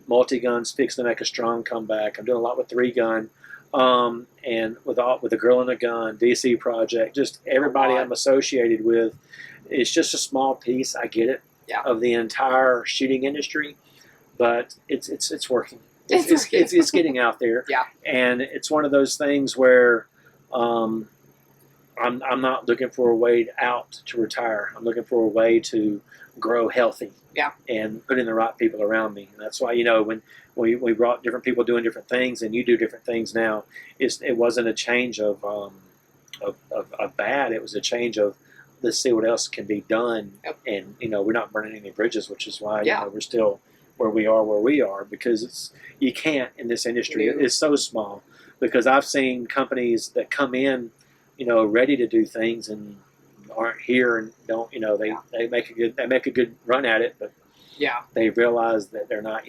multi-guns fixing to make a strong comeback. I'm doing a lot with 3-gun, and with the Girl in a Gun, DC Project, just everybody I'm associated with. It's just a small piece. I get it of the entire shooting industry, but it's working. It's getting out there, and it's one of those things where I'm not looking for a way out to retire. I'm looking for a way to grow healthy, and put in the right people around me. And that's why when we brought different people doing different things, and you do different things now, it wasn't a change of bad. It was a change of let's see what else can be done, and we're not burning any bridges, which is why we're still where we are because you can't in this industry. No. It's so small. Because I've seen companies that come in, ready to do things and aren't here and don't, they make a good run at it, but they realize that they're not,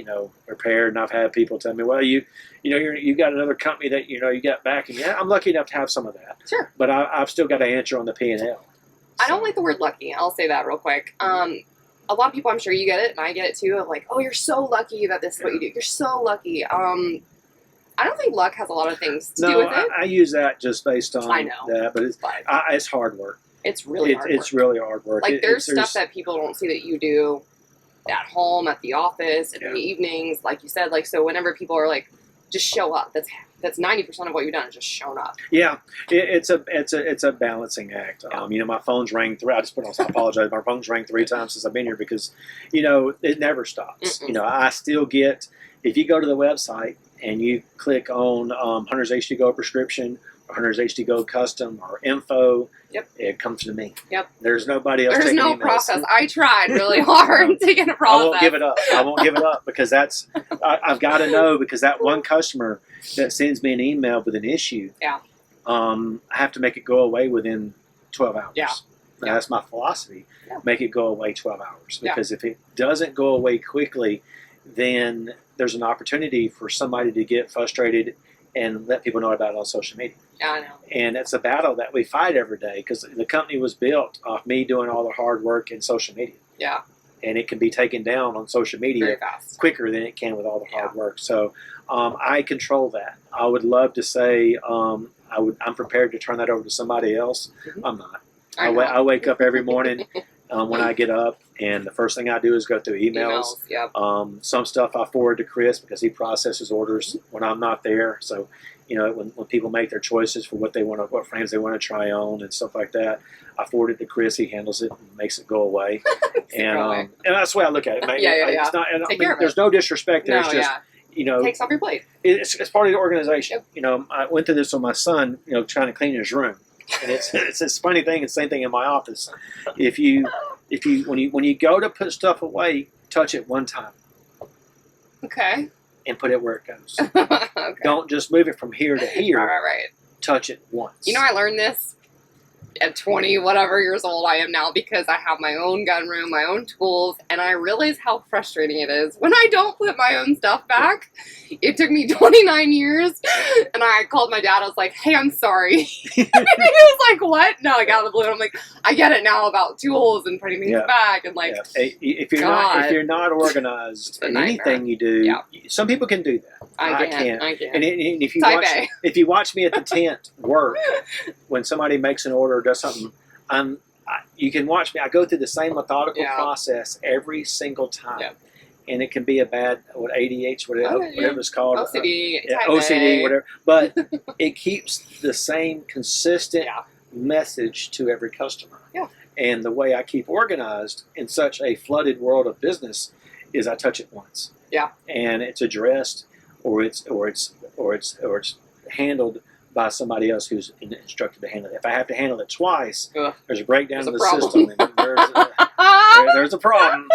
prepared. And I've had people tell me, well, you got another company that you got back, and I'm lucky enough to have some of that. Sure. But I've still got to answer on the P&L. I don't like the word lucky. I'll say that real quick. A lot of people, I'm sure you get it, and I get it too, of like, oh, you're so lucky that this is what you do. You're so lucky. I don't think luck has a lot of things to do with it. I use that just based on I know. that, but it's hard work. It's really hard work. It's really hard work. Like, there's stuff that people don't see that you do at home, at the office, in the evenings, like you said. Like, so whenever people are like, just show up, that's 90% of what you've done is just shown up. Yeah, it's a balancing act. My phone's rang I apologize. My phone's rang 3 times since I've been here because, it never stops. I still get, if you go to the website and you click on Hunter's HD Go prescription or Hunter's HD Go custom or info, it comes to me. Yep. There's nobody else. There's no emails. Process. I tried really hard to get a process. I won't give it up because I've got to know, because that one customer that sends me an email with an issue, I have to make it go away within 12 hours. Yeah. That's my philosophy. Yeah. Make it go away 12 hours. Because if it doesn't go away quickly, then there's an opportunity for somebody to get frustrated and let people know about it on social media. Yeah, I know. And it's a battle that we fight every day because the company was built off me doing all the hard work in social media. Yeah. And it can be taken down on social media very fast, quicker than it can with all the hard work. So I control that. I would love to say I'm prepared to turn that over to somebody else. Mm-hmm. I'm not. I wake up every morning when I get up, and the first thing I do is go through emails. Yep. Some stuff I forward to Chris because he processes orders when I'm not there. So, when people make their choices for what frames they want to try on and stuff like that, I forward it to Chris. He handles it and makes it go away. and that's the way I look at it. It's not, there's no disrespect there. It's just, takes off your plate. It's part of the organization. Yep. I went through this with my son, trying to clean his room. And it's this funny thing, and same thing in my office. When you go to put stuff away, touch it one time. Okay. And put it where it goes. Okay. Don't just move it from here to here. Right. Touch it once. I learned this at 20 whatever years old I am now because I have my own gun room, my own tools, and I realize how frustrating it is when I don't put my own stuff back. It took me 29 years, and I called my dad. I was like, hey, I'm sorry. And he was like, what? No, like out of the blue. I'm like, I get it now about tools and putting things back. And like, if you're not organized in anything you do, some people can do that. I can't. And if you watch me at the tent work, when somebody makes an order or does something, you can watch me. I go through the same methodical process every single time. Yeah. And it can be a bad ADH, whatever it's called. OCD, whatever. But it keeps the same consistent message to every customer. Yeah. And the way I keep organized in such a flooded world of business is I touch it once. Yeah. And it's addressed, or it's handled by somebody else who's instructed to handle it. If I have to handle it twice, there's a breakdown in the system. And there's a problem.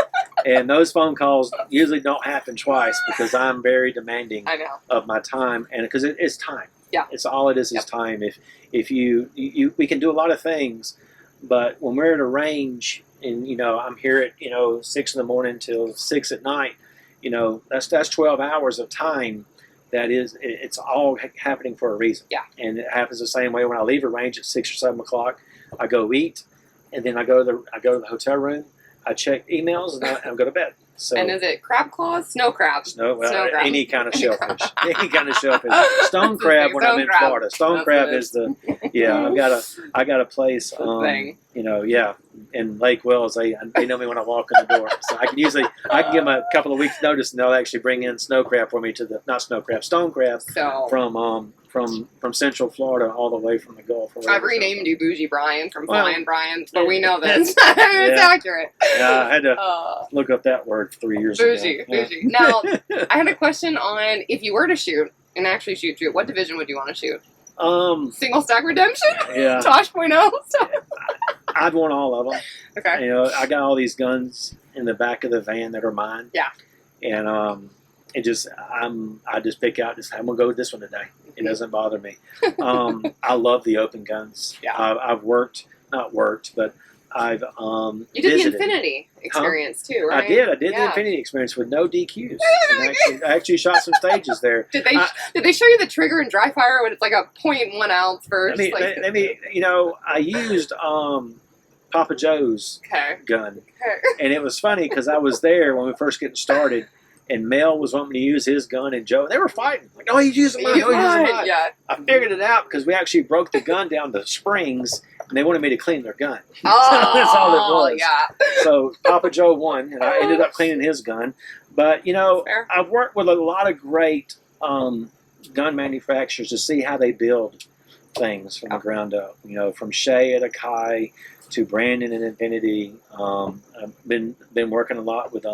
And those phone calls usually don't happen twice because I'm very demanding of my time, and because it's time. Yeah, it's all it is time. If you we can do a lot of things, but when we're at a range and I'm here at 6 in the morning till 6 at night, that's 12 hours of time. It's all happening for a reason. Yeah. And it happens the same way when I leave a range at 6 or 7 o'clock. I go eat, and then I go to the hotel room. I check emails, and I go to bed. So, and is it crab claws? Snow crabs? Snow crab. Any kind of shellfish. Any kind of shellfish. Stone crab when I'm in Florida. Stone crab is the I got a place. In Lake Wells. They know me when I walk in the door, so I can give them a couple of weeks notice, and they'll actually bring in snow crab for me stone crab from Central Florida all the way from the Gulf. I've renamed you Bougie Brian from Flying Brian, but we know this. It's accurate. Yeah, I had to look up that word 3 years ago. Bougie. Now, I had a question on if you were to shoot, and actually shoot, what division would you want to shoot? Single stack redemption? Yeah. Tosh.0? I'd want all of them. Okay. I got all these guns in the back of the van that are mine. Yeah. and it just I just pick out I'm gonna go with this one today. It doesn't bother me. I love the open guns. Yeah. I've not worked, but I've You did visited. the Infinity experience too, right? I did the Yeah. Infinity experience with no DQs. And I actually shot some stages there. Did they show you the trigger and dry fire when it's like a 0.1 ounce versus Let me, I used Papa Joe's Okay. gun, Okay. and it was funny because I was there when we first getting started, and Mel was wanting to use his gun, and Joe, they were fighting. Like, oh, he's using mine. Oh, he's using mine. Yeah. I figured it out because we actually broke the gun down to springs, and they wanted me to clean their gun. Oh, That's all it was. Yeah. So Papa Joe won, and I ended up cleaning his gun. But, Fair. I've worked with a lot of great gun manufacturers to see how they build things from the ground up. From Shea at Akai to Brandon and Infinity. I've been working a lot with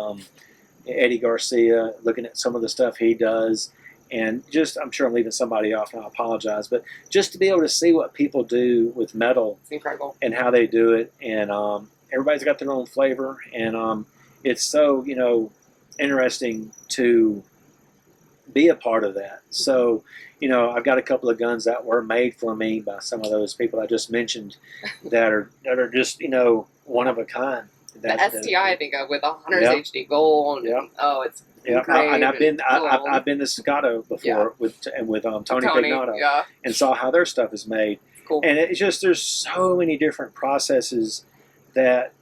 Eddie Garcia, looking at some of the stuff he does. And I'm sure I'm leaving somebody off, and I apologize, but just to be able to see what people do with metal It's incredible. and how they do it, and everybody's got their own flavor, and it's so interesting to be a part of that. So I've got a couple of guns that were made for me by some of those people I just mentioned that are just one of a kind. The STI I think of with 100 Yeah. HD gold. And, Yeah. Oh, it's Yeah, great. and I've been cool. I've been to Scotto before Yeah. with Tony Pignato, Yeah. and saw how their stuff is made. Cool. And it's just there's so many different processes that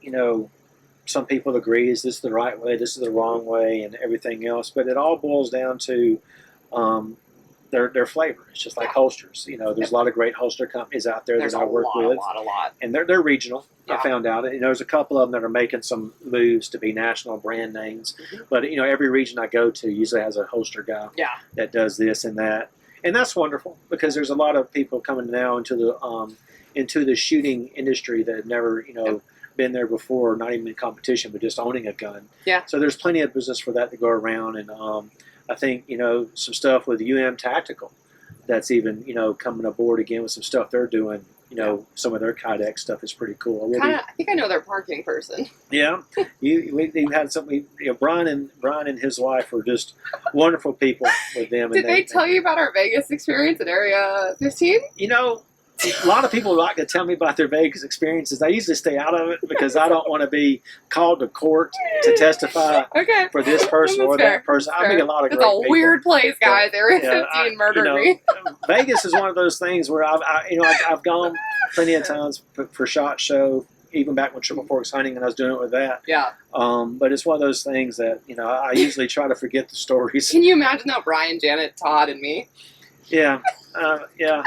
some people agree is this the right way, this is the wrong way, and everything else. But it all boils down to their flavor. It's just like holsters. There's a lot of great holster companies out there There's that I work with, a lot. and they're regional. Yeah. I found out. There's a couple of them that are making some moves to be national brand names. Mhm. But every region I go to usually has a holster guy Yeah. that does this and that, and that's wonderful because there's a lot of people coming now into the shooting industry that have never been there before, not even in competition, but just owning a gun. Yeah. So there's plenty of business for that to go around, and I think some stuff with Tactical that's even coming aboard again with some stuff they're doing. Some of their Kydex stuff is pretty cool. I think I know their parking person. Yeah, we had something. Brian and his wife were just wonderful people with them. Did they tell you about our Vegas experience at Area 15? A lot of people like to tell me about their Vegas experiences. I usually stay out of it because I don't want to be called to court to testify Okay. for this person That's or fair. that person. I Fair. mean, a lot of It's great a people. weird place, guys. Area Yeah, 15 murdered me. Vegas is one of those things where I've gone plenty of times for SHOT Show, even back when Triple Forks hunting, and I was doing it with that. Yeah. But it's one of those things that I usually try to forget the stories. Can you imagine that Brian, Janet, Todd, and me? Yeah, yeah.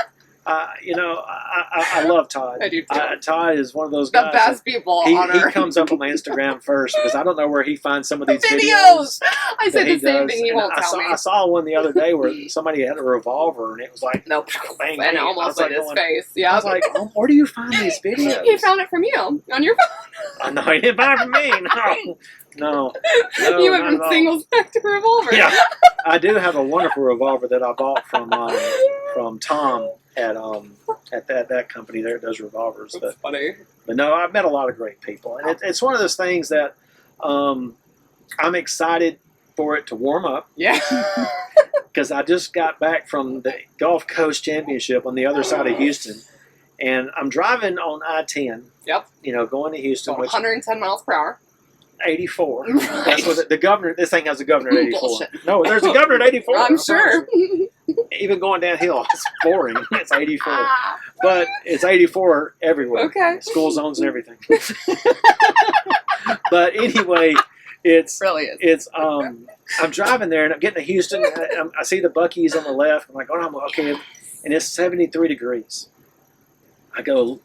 I love Todd. I do too. Todd is one of those The guys. best people He on earth. comes up on my Instagram first because I don't know where he finds some of these Videos! I that said he the same does. thing. He And won't tell me. I saw one the other day where somebody had a revolver and it was like, Nope. bang, And bang. almost I in was his like face. I Yeah. was like, where do you find these videos? He found it from you on your phone. No, he didn't find it from me. No. You went not from at all. single spec to revolver. Yeah, I do have a wonderful revolver that I bought from Tom at that company there that does revolvers. That's funny. But no, I've met a lot of great people, and it's one of those things that I'm excited for it to warm up Yeah. because I just got back from the Gulf Coast Championship on the other side of Houston, and I'm driving on I-10. Yep. Going to Houston, Going which 110 miles per hour. 84. Right. That's what the governor. This thing has a governor at 84. Bullshit. No, there's a governor at 84. I'm sure. Even going downhill, it's boring. It's 84, Ah, but it's 84 everywhere. okay. School zones and everything. But anyway, it's Brilliant. I'm driving there and I'm getting to Houston. I see the Buc-ee's on the left. I'm like, oh, I'm okay, and it's 73 degrees. I go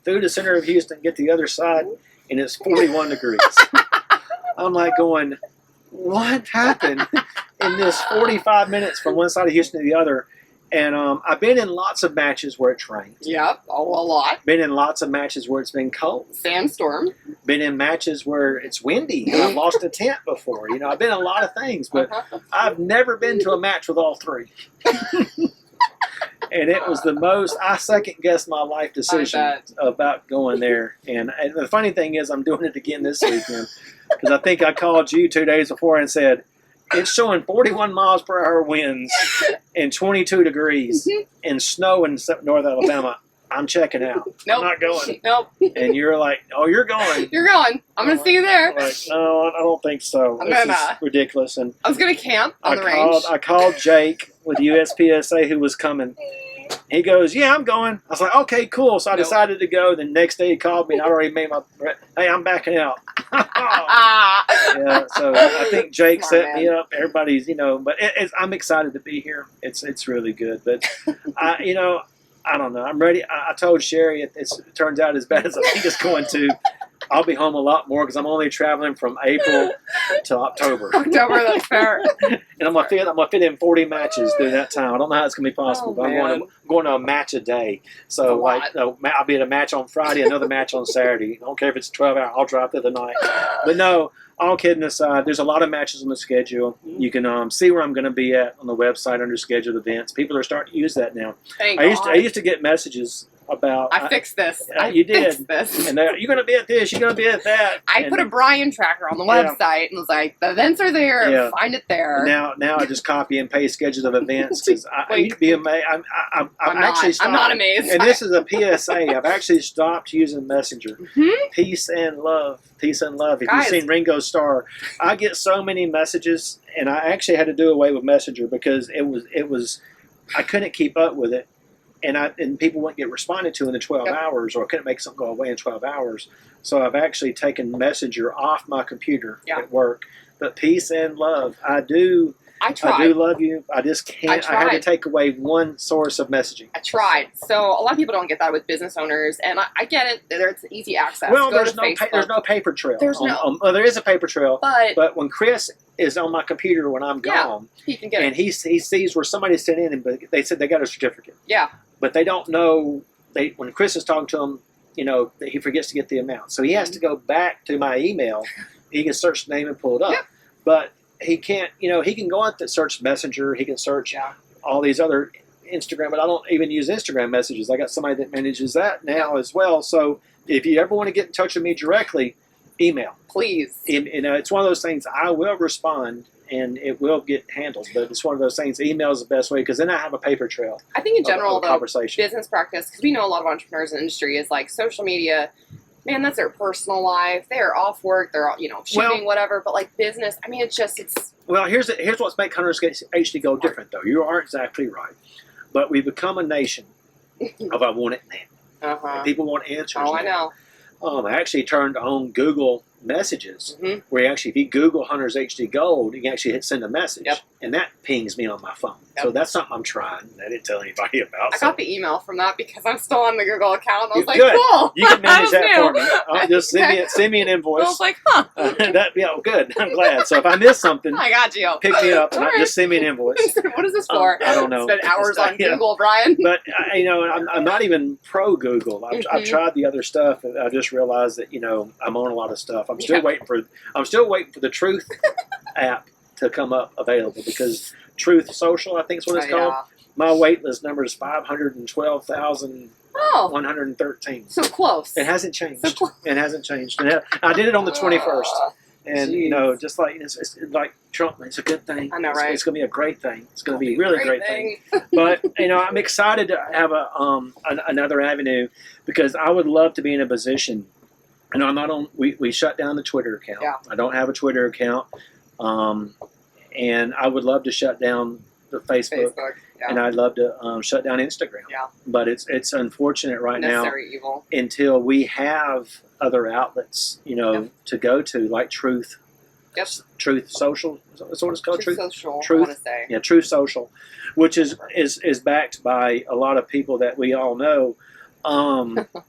through the center of Houston, get to the other side, and it's 41 degrees. I'm like going, what happened in this 45 minutes from one side of Houston to the other? And I've been in lots of matches where it's rained. Yep. Oh, a lot. Been in lots of matches where it's been cold. Sandstorm. Been in matches where it's windy. And I've lost a tent before. I've been in a lot of things, but I've never been to a match with all three. And it was the most, I second-guessed my life decision about going there. And the funny thing is I'm doing it again this weekend because I think I called you 2 days before and said, it's showing 41 miles per hour winds and 22 degrees and snow in North Alabama. I'm checking out. Nope. I'm not going. Nope. And you're like, oh, you're going. You're going. I'm going to see you there. I'm like, no, I don't think so. This is ridiculous. And I was going to camp on the range. I called Jake with USPSA who was coming. He goes, yeah, I'm going. I was like, okay, cool. So I decided to go. The next day he called me and I'd already made hey, I'm backing out. Yeah, so I think Jake set me up. Everybody's, but I'm excited to be here. It's really good. But, I don't know. I'm ready. I told Sherry it turns out as bad as I think it's going to. I'll be home a lot more because I'm only traveling from April to October. That's fair. And I'm gonna fit in 40 matches during that time. I don't know how it's gonna be possible, but I'm going to a match a day. So I'll be at a match on Friday, another match on Saturday. I don't care if it's 12 hours. I'll drive through the night. But no, all kidding aside, there's a lot of matches on the schedule. You can see where I'm going to be at on the website under scheduled events. People are starting to use that now. I used to get messages about. I fixed this. You did. Fixed this. And you're going to be at this. You're going to be at that. I put a Brian tracker on the website and was like, the events are there. Yeah. Find it there. Now I just copy and paste schedules of events because you'd be amazed. I'm not amazed. And this is a PSA. I've actually stopped using Messenger. Peace and love. Peace and love. If you've seen Ringo Starr, I get so many messages, and I actually had to do away with Messenger because it was I couldn't keep up with it, and people wouldn't get responded to in the 12 hours, or I couldn't make something go away in 12 hours. So I've actually taken Messenger off my computer at work. But peace and love, I do love you. I just can't. I had to take away one source of messaging. I tried. So a lot of people don't get that with business owners, and I get it. There's easy access. Well, there's no paper trail. There is a paper trail, but when Chris is on my computer when I'm gone, he can get it. And he sees where somebody sent in, but they said they got a certificate. Yeah. But they don't know. When Chris is talking to him, he forgets to get the amount, so he has to go back to my email. He can search the name and pull it up, but he can't, he can go out to search Messenger. He can search all these other Instagram, but I don't even use Instagram messages. I got somebody that manages that now as well. So if you ever want to get in touch with me directly, email. Please. It's one of those things I will respond and it will get handled, but it's one of those things. Email is the best way because then I have a paper trail. I think in general, though, business practice, because we know a lot of entrepreneurs in the industry is like social media. Man, that's their personal life. They're off work. They're shooting whatever. But like business, I mean, it's. Well, here's what's make Hunters HD go different, though. You are exactly right, but we become a nation of I want it now. People want answers. Oh, I know. I actually turned on Google Messages, where if you Google Hunters HD Gold, you can actually hit send a message, and that pings me on my phone. So that's something I'm trying. I didn't tell anybody about. I got the email from that because I'm still on the Google account. And I was like, good. Cool. You can manage that for me. Just send me an invoice. I was like, good. I'm glad. So if I miss something, I got you. Pick me up and just send me an invoice. What is this for? I don't know. Spend hours on Google, Brian. But I'm not even pro Google. I've tried the other stuff, and I just realized that I'm on a lot of stuff. I'm still waiting for the Truth app to come up available because Truth Social, I think is what it's called. My wait list number is 512,113. So close. It hasn't changed. It hasn't changed. And I did it on the 21st. And, just like, it's like Trump, it's a good thing. I know, right? It's going to be a great thing. It's going to be a really great thing. But, I'm excited to have another avenue because I would love to be in a position. And I'm not on, we shut down the Twitter account. Yeah. I don't have a Twitter account. And I would love to shut down the Facebook. And I'd love to shut down Instagram. Yeah. But it's unfortunate right now evil. Until we have other outlets, to go to, like Truth. Yep. Truth Social. That's what it's called. Truth Social. Truth. I want to say. Yeah, Truth Social, which is backed by a lot of people that we all know.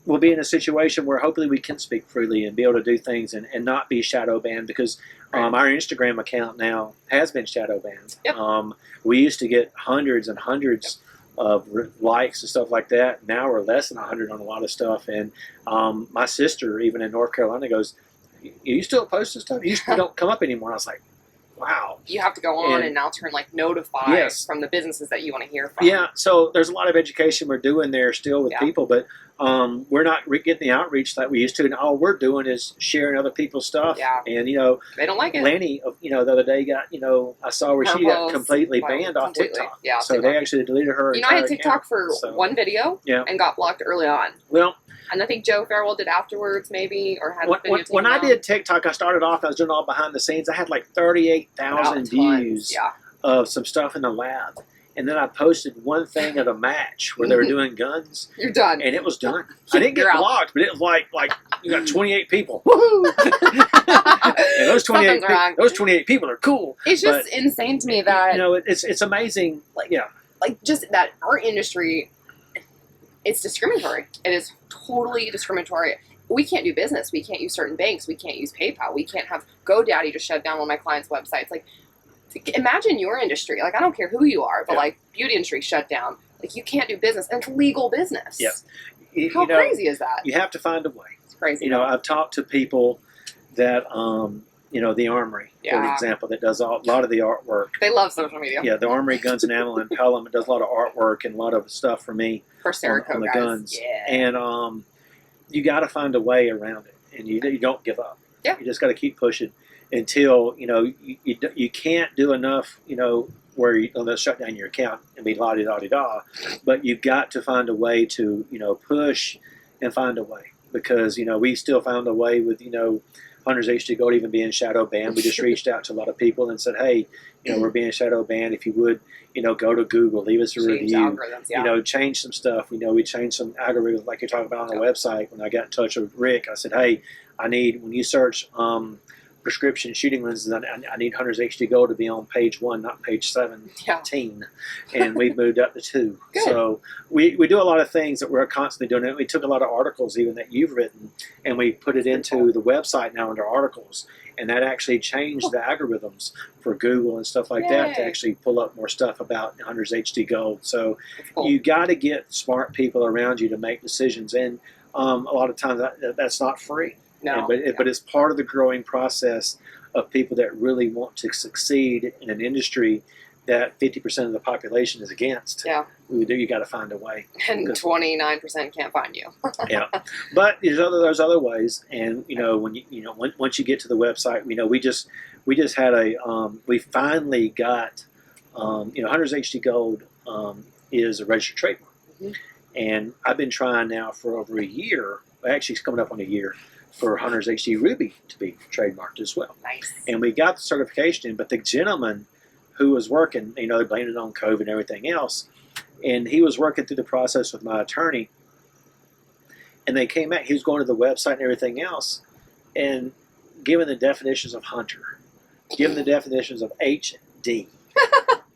We'll be in a situation where hopefully we can speak freely and be able to do things and not be shadow banned because our Instagram account now has been shadow banned. Yep. We used to get hundreds and hundreds of likes and stuff like that. Now we're less than 100 on a lot of stuff. And my sister, even in North Carolina, goes, "You still post this stuff? You don't come up anymore." And I was like, wow. You have to go on and now turn notify from the businesses that you want to hear from. Yeah, so there's a lot of education we're doing there still with people, but we're not getting the outreach that we used to, and all we're doing is sharing other people's stuff. Yeah. And They don't like it. Lanny, the other day got, I saw where she got completely banned off TikTok. Yeah, so they actually deleted her. I had entire TikTok account, for so. one video and got blocked early on. Well, and I think Joe Farrell did afterwards, maybe, or had when I did TikTok, I started off, I was doing all behind the scenes. I had like 38,000 views of some stuff in the lab. And then I posted one thing at a match where they were doing guns. You're done. And it was done. I didn't get blocked, but it was like you got 28 people. Woohoo! And those 28 people are cool. It's just insane to me that it's amazing. Like just that our industry, it's discriminatory. It is totally discriminatory. We can't do business. We can't use certain banks. We can't use PayPal. We can't have GoDaddy just shut down one of my clients' websites. Like, imagine your industry. Like, I don't care who you are, but like beauty industry shut down. Like, you can't do business, and it's legal business. Yeah. How crazy is that? You have to find a way. It's crazy. I've talked to people that, the Armory, for example, that does a lot of the artwork. They love social media. Yeah, the Armory Guns and Ammo in Pelham, it does a lot of artwork and a lot of stuff for me for on the guys. guns. Yeah. And you got to find a way around it, and you don't give up. Yeah. You just got to keep pushing until you can't do enough. Where they'll shut down your account and be la-di-da-di-da, but you've got to find a way to push and find a way, because we still found a way with Hunters HD Gold even being shadow banned. We just reached out to a lot of people and said, hey, we're being shadow banned. If you would, go to Google, leave us a review. Change some stuff. We changed some algorithms like you're talking about on the website. When I got in touch with Rick, I said, hey, when you search prescription shooting lenses, I need Hunters HD Gold to be on page 1, not page 17. And we've moved up to 2. Good. So we do a lot of things that we're constantly doing. We took a lot of articles even that you've written, and we put it into the website now under articles. And that actually changed the algorithms for Google and stuff like that to actually pull up more stuff about Hunters HD Gold. So you got to get smart people around you to make decisions. And a lot of times that's not free. No. But it's part of the growing process of people that really want to succeed in an industry that 50% of the population is against. Yeah. You got to find a way. And 29% can't find you. Yeah. But there's other ways. And once you get to the website, we just had we finally got Hunters HD Gold is a registered trademark. Mm-hmm. And I've been trying now for over a year. Actually, it's coming up on a year for Hunters HD Ruby to be trademarked as well. Nice. And we got the certification, but the gentleman who was working, they blamed it on COVID and everything else, and he was working through the process with my attorney, and they came out, he was going to the website and everything else, and given the definitions of hunter, given the definitions of HD,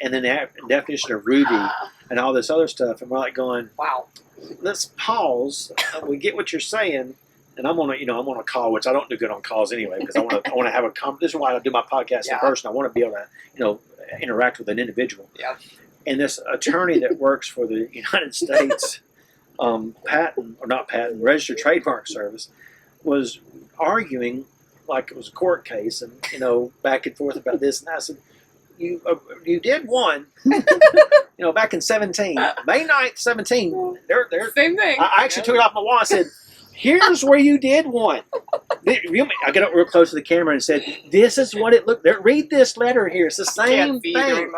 and then the definition of Ruby, and all this other stuff, and we're like going, wow, let's pause, we get what you're saying. And I'm on a call, which I don't do good on calls anyway, because I want to have a conversation. This is why I do my podcast in person. I want to be able to, interact with an individual. Yeah. And this attorney that works for the United States Registered Trademark Service was arguing like it was a court case, and back and forth about this and that. I said, you did one, back in 17, May 9th, 17. They're same thing. I actually took it off my wall. I said, here's where you did one. I got up real close to the camera and said, this is what it looked like. Read this letter here. It's the same thing.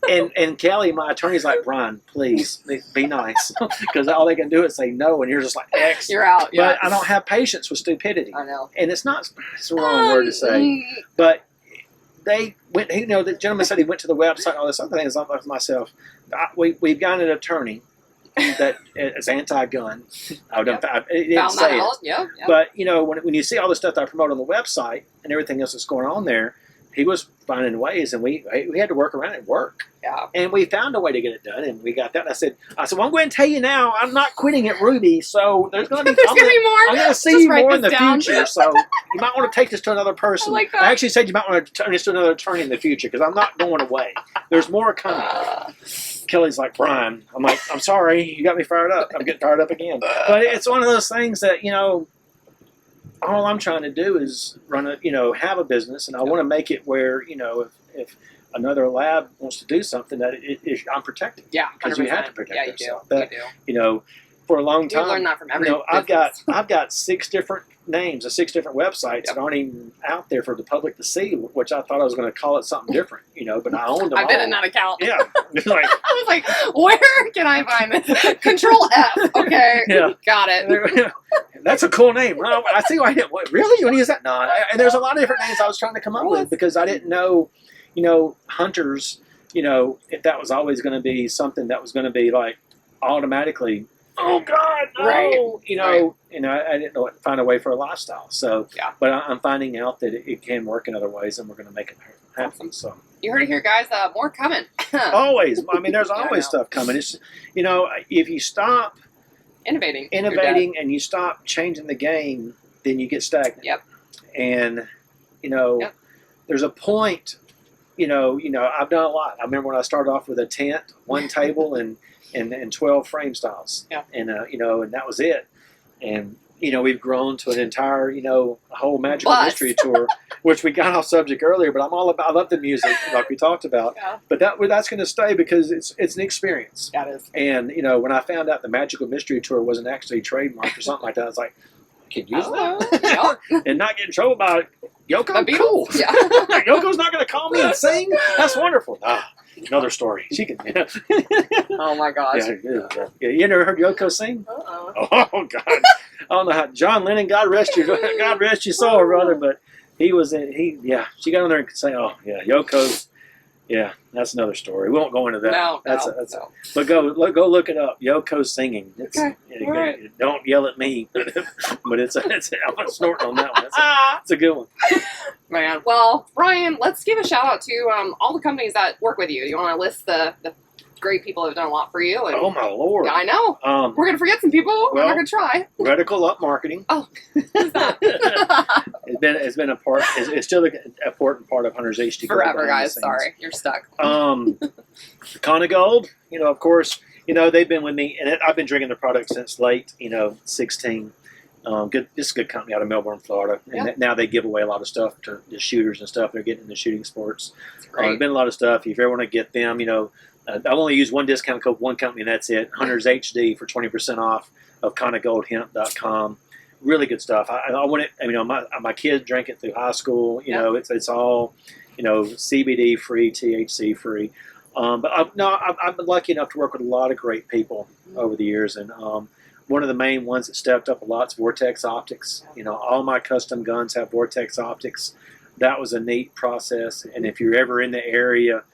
And Kelly, my attorney's like, Brian, please, be nice. Because all they can do is say no, and you're just like, X. You're out. Yeah. But I don't have patience with stupidity. I know. And it's the wrong word to say. But they went, the gentleman said he went to the website and all this other things. I'm like myself, we've got an attorney that is anti-gun. I didn't say it. Yeah. But when you see all the stuff that I promote on the website and everything else that's going on there, he was finding ways, and we had to work around it and work. Yeah. And we found a way to get it done, and we got that. And I said, well, I'm going to tell you now, I'm not quitting at Ruby, so there's going to be more. I'm going to see you more in the future, so you might want to take this to another person. I like that. I actually said you might want to turn this to another attorney in the future, because I'm not going away. There's more coming. Kelly's like, Brian. I'm like, I'm sorry, you got me fired up. I'm getting fired up again. But it's one of those things that, all I'm trying to do is have a business, and I want to make it where, if another lab wants to do something, that I'm protected. Yeah, 100%. Because you have to protect yourself. You do. for a long You time. learn that from every I've business. got 6 different names of 6 different websites that aren't even out there for the public to see, which I thought I was going to call it something different, but I owned them I've been all. in that account. Yeah. It's like, I was like, where can I find this? Control F. Okay. Yeah. Got it. that's a cool name. Well, I see why I didn't. What, really? You want to use that? No. And there's a lot of different names I was trying to come up with because I didn't know, hunters, if that was always going to be something that was going to be like automatically, oh God, no. Right. I didn't know find a way for a lifestyle. So, Yeah. But I'm finding out that it can work in other ways, and we're going to make it happen. Awesome. So You heard it here, guys. More coming. always, there's Yeah, I always know. stuff coming. It's if you stop Innovating, and you stop changing the game, then you get stagnant. Yep. And Yep. there's a point. I've done a lot. I remember when I started off with a tent, one table, and 12 frame styles. Yeah. And and that was it. And we've grown to an entire a whole magical Bus. mystery tour, which we got off subject earlier. But I love the music, like we talked about. Yeah. But that's going to stay because it's an experience. That is. And when I found out the Magical Mystery Tour wasn't actually trademarked or something like that, I was like, I can use that and not get in trouble by Yoko. The Beatles? Cool. Yeah. Yoko's not going to call me and sing. That's wonderful. Another story. She can. Oh my gosh. Yeah. You never heard Yoko sing? Uh-oh. Oh God. I don't know how John Lennon. God rest your soul, brother. But she got on there and sang. Oh yeah, Yoko's. Yeah, that's another story. We won't go into that. No. But go look it up. Yoko's singing. Okay. All right. Don't yell at me. But I'm snorting on that one. It's a good one. Man. Well, Brian, let's give a shout out to all the companies that work with you. You want to list the great people that have done a lot for you? And, Oh my Lord. yeah, I know. We're gonna forget some people. We're not gonna try. Reticle Up Marketing. Oh, who's that? It's been a part. It's still an important part of Hunter's HD. Forever, guys. Sorry, you're stuck. Conna Gold. Of course. They've been with me, and I've been drinking the product since late. 16. Good. This is a good company out of Melbourne, Florida, and now they give away a lot of stuff to the shooters and stuff. They're getting into shooting sports. There's been a lot of stuff. If you ever want to get them, I've only used one discount code, one company, and that's it. Hunter's HD for 20% off of ConnaGoldHemp.com. Really good stuff. I want it. My kids drank it through high school. It's all CBD free, THC free. But I've been lucky enough to work with a lot of great people over the years, and one of the main ones that stepped up a lot is Vortex Optics. All my custom guns have Vortex Optics. That was a neat process, and if you're ever in the area,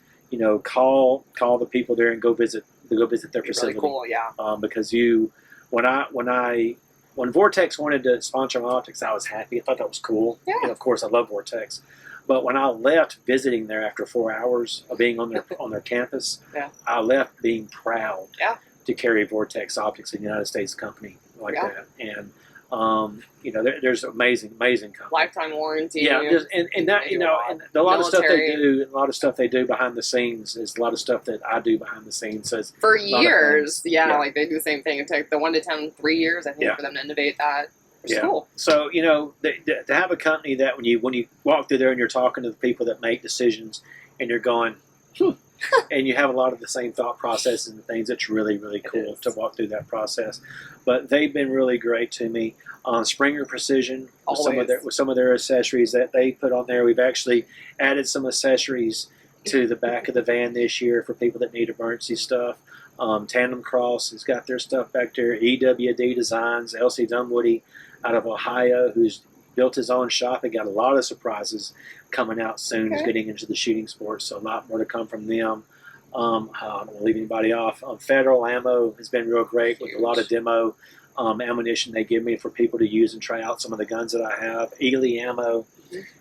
call the people there and go visit their facility. Really cool, yeah. Because when Vortex wanted to sponsor my optics, I was happy. I thought that was cool. Yeah. And of course, I love Vortex. But when I left visiting there after 4 hours of being on their campus, I left being proud to carry Vortex Optics, a United States company like that. And there's amazing companies. Lifetime warranty. Yeah, and a lot of stuff they do behind the scenes is a lot of stuff that I do behind the scenes. So for years, like they do the same thing. It took the 1 to 10, 3 years, I think, for them to innovate that. It's cool. So to have a company that when you walk through there and you're talking to the people that make decisions, and you're going, and you have a lot of the same thought processes and things, it's really, really cool to walk through that process. But they've been really great to me. Springer Precision with some of their accessories that they put on there. We've actually added some accessories to the back of the van this year for people that need emergency stuff. Tandem Cross has got their stuff back there. EWD Designs, LC Dunwoody out of Ohio, who's built his own shop and got a lot of surprises coming out soon. He's getting into the shooting sports, so a lot more to come from them. I don't want to leave anybody off. Federal Ammo has been real great with a lot of demo ammunition they give me for people to use and try out some of the guns that I have. Ely Ammo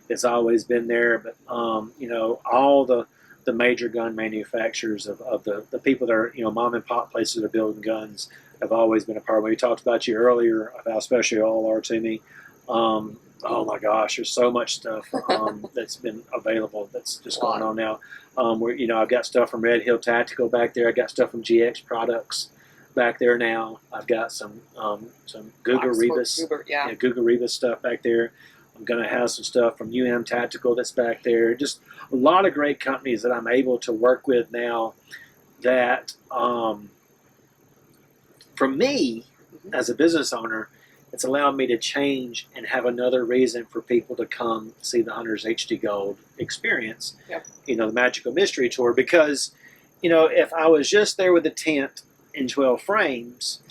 has always been there, but all the major gun manufacturers of the people that are mom and pop places that are building guns have always been a part of it. We talked about you earlier about how special you all are to me. Oh my gosh, there's so much stuff that's been available that's just going on now. I've got stuff from Red Hill Tactical back there. I got stuff from GX Products back there now. I've got some Guga Rebus stuff back there. I'm going to have some stuff from Tactical that's back there. Just a lot of great companies that I'm able to work with now that, for me, as a business owner, it's allowed me to change and have another reason for people to come see the Hunters HD Gold experience, Yep. the Magical Mystery Tour. Because, if I was just there with a tent in 12 frames,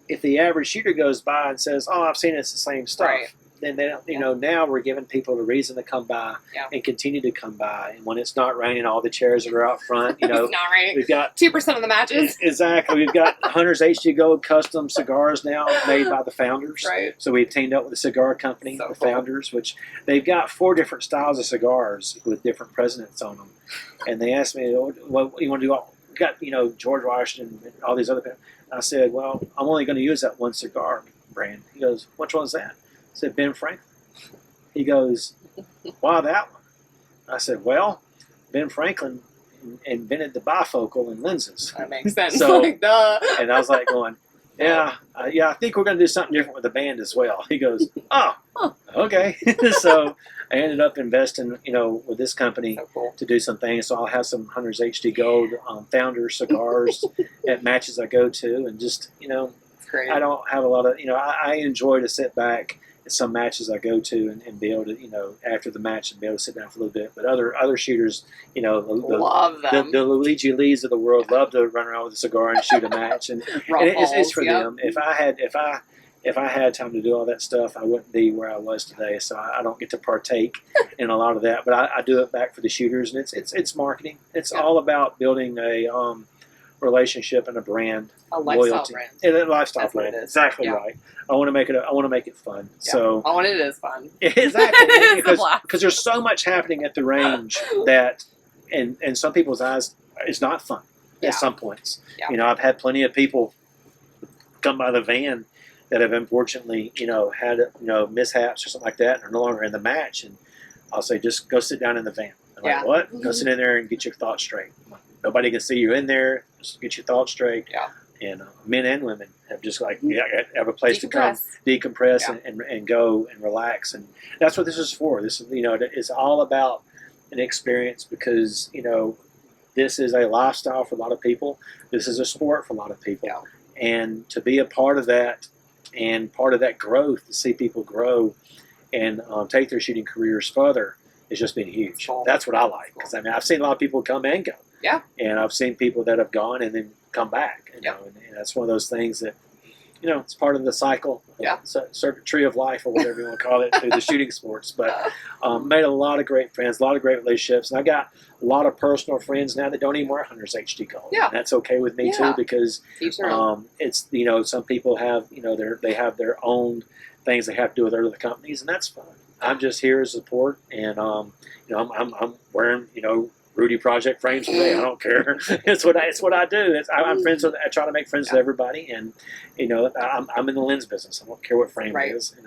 if the average shooter goes by and says, "Oh, I've seen it's the same stuff," Right. then they don't, now we're giving people the reason to come by and continue to come by. And when it's not raining, all the chairs that are out front, It's not right. we've got 2% of the matches. exactly. We've got Hunters HD Gold custom cigars now made by the founders. Right. So we've teamed up with a cigar company, So the cool. founders, which they've got 4 different styles of cigars with different presidents on them. And they asked me, "What you want to do?" We got George Washington and all these other people. I said, "Well, I'm only going to use that one cigar brand." He goes, "Which one's that?" I said, "Ben Franklin." He goes, "Why that one?" I said, "Well, Ben Franklin invented the bifocal and lenses." That makes sense. So- Like, duh. And I was like going, yeah, I think we're going to do something different with the band as well. He goes, "Oh, okay." So I ended up investing, with this company So cool. to do some things. So I'll have some Hunters HD Gold founder cigars at matches I go to. And just, It's great. I don't have a lot of, I enjoy to sit back at some matches I go to and be able to, after the match and be able to sit down for a little bit. But other shooters, the Love them. Luigi Lees of the world love to run around with a cigar and shoot a match, and it's for Yep. them. If I had time to do all that stuff, I wouldn't be where I was today. So I don't get to partake in a lot of that, but I do it back for the shooters, and it's marketing. It's all about building a relationship and a brand, A lifestyle loyalty, brand. and a lifestyle That's what brand. it is. Exactly Yeah. right. I want to make it fun. Yeah. So. Oh, and it is fun. Exactly, It's a blast. because there's so much happening at the range that, in some people's eyes, is not fun Yeah. at some points. Yeah. I've had plenty of people come by the van that have unfortunately, had mishaps or something like that, and are no longer in the match, and I'll say, just go sit down in the van. I'm Yeah. like, what? Go sit in there and get your thoughts straight. Nobody can see you in there. Just get your thoughts straight. Yeah. And men and women have just have a place to come decompress and go and relax, and that's what this is for. This is it's all about an experience, because this is a lifestyle for a lot of people. This is a sport for a lot of people, and to be a part of that and part of that growth, to see people grow and take their shooting careers further, has just been huge. Cool. That's what I like, because I've seen a lot of people come and go. Yeah. And I've seen people that have gone and then come back. And that's one of those things that, it's part of the cycle, circuitry of life, or whatever you want to call it, through the shooting sports. But made a lot of great friends, a lot of great relationships. And I got a lot of personal friends now that don't even wear Hunters HD Gold. Yeah. And that's okay with me too, because it's, some people have, they have their own things they have to do with other companies, and that's fine. I'm just here as support, and I'm wearing Rudy Project frames today. I don't care. It's what I do. I'm friends with. I try to make friends with everybody, and I'm in the lens business. I don't care what frame it is. And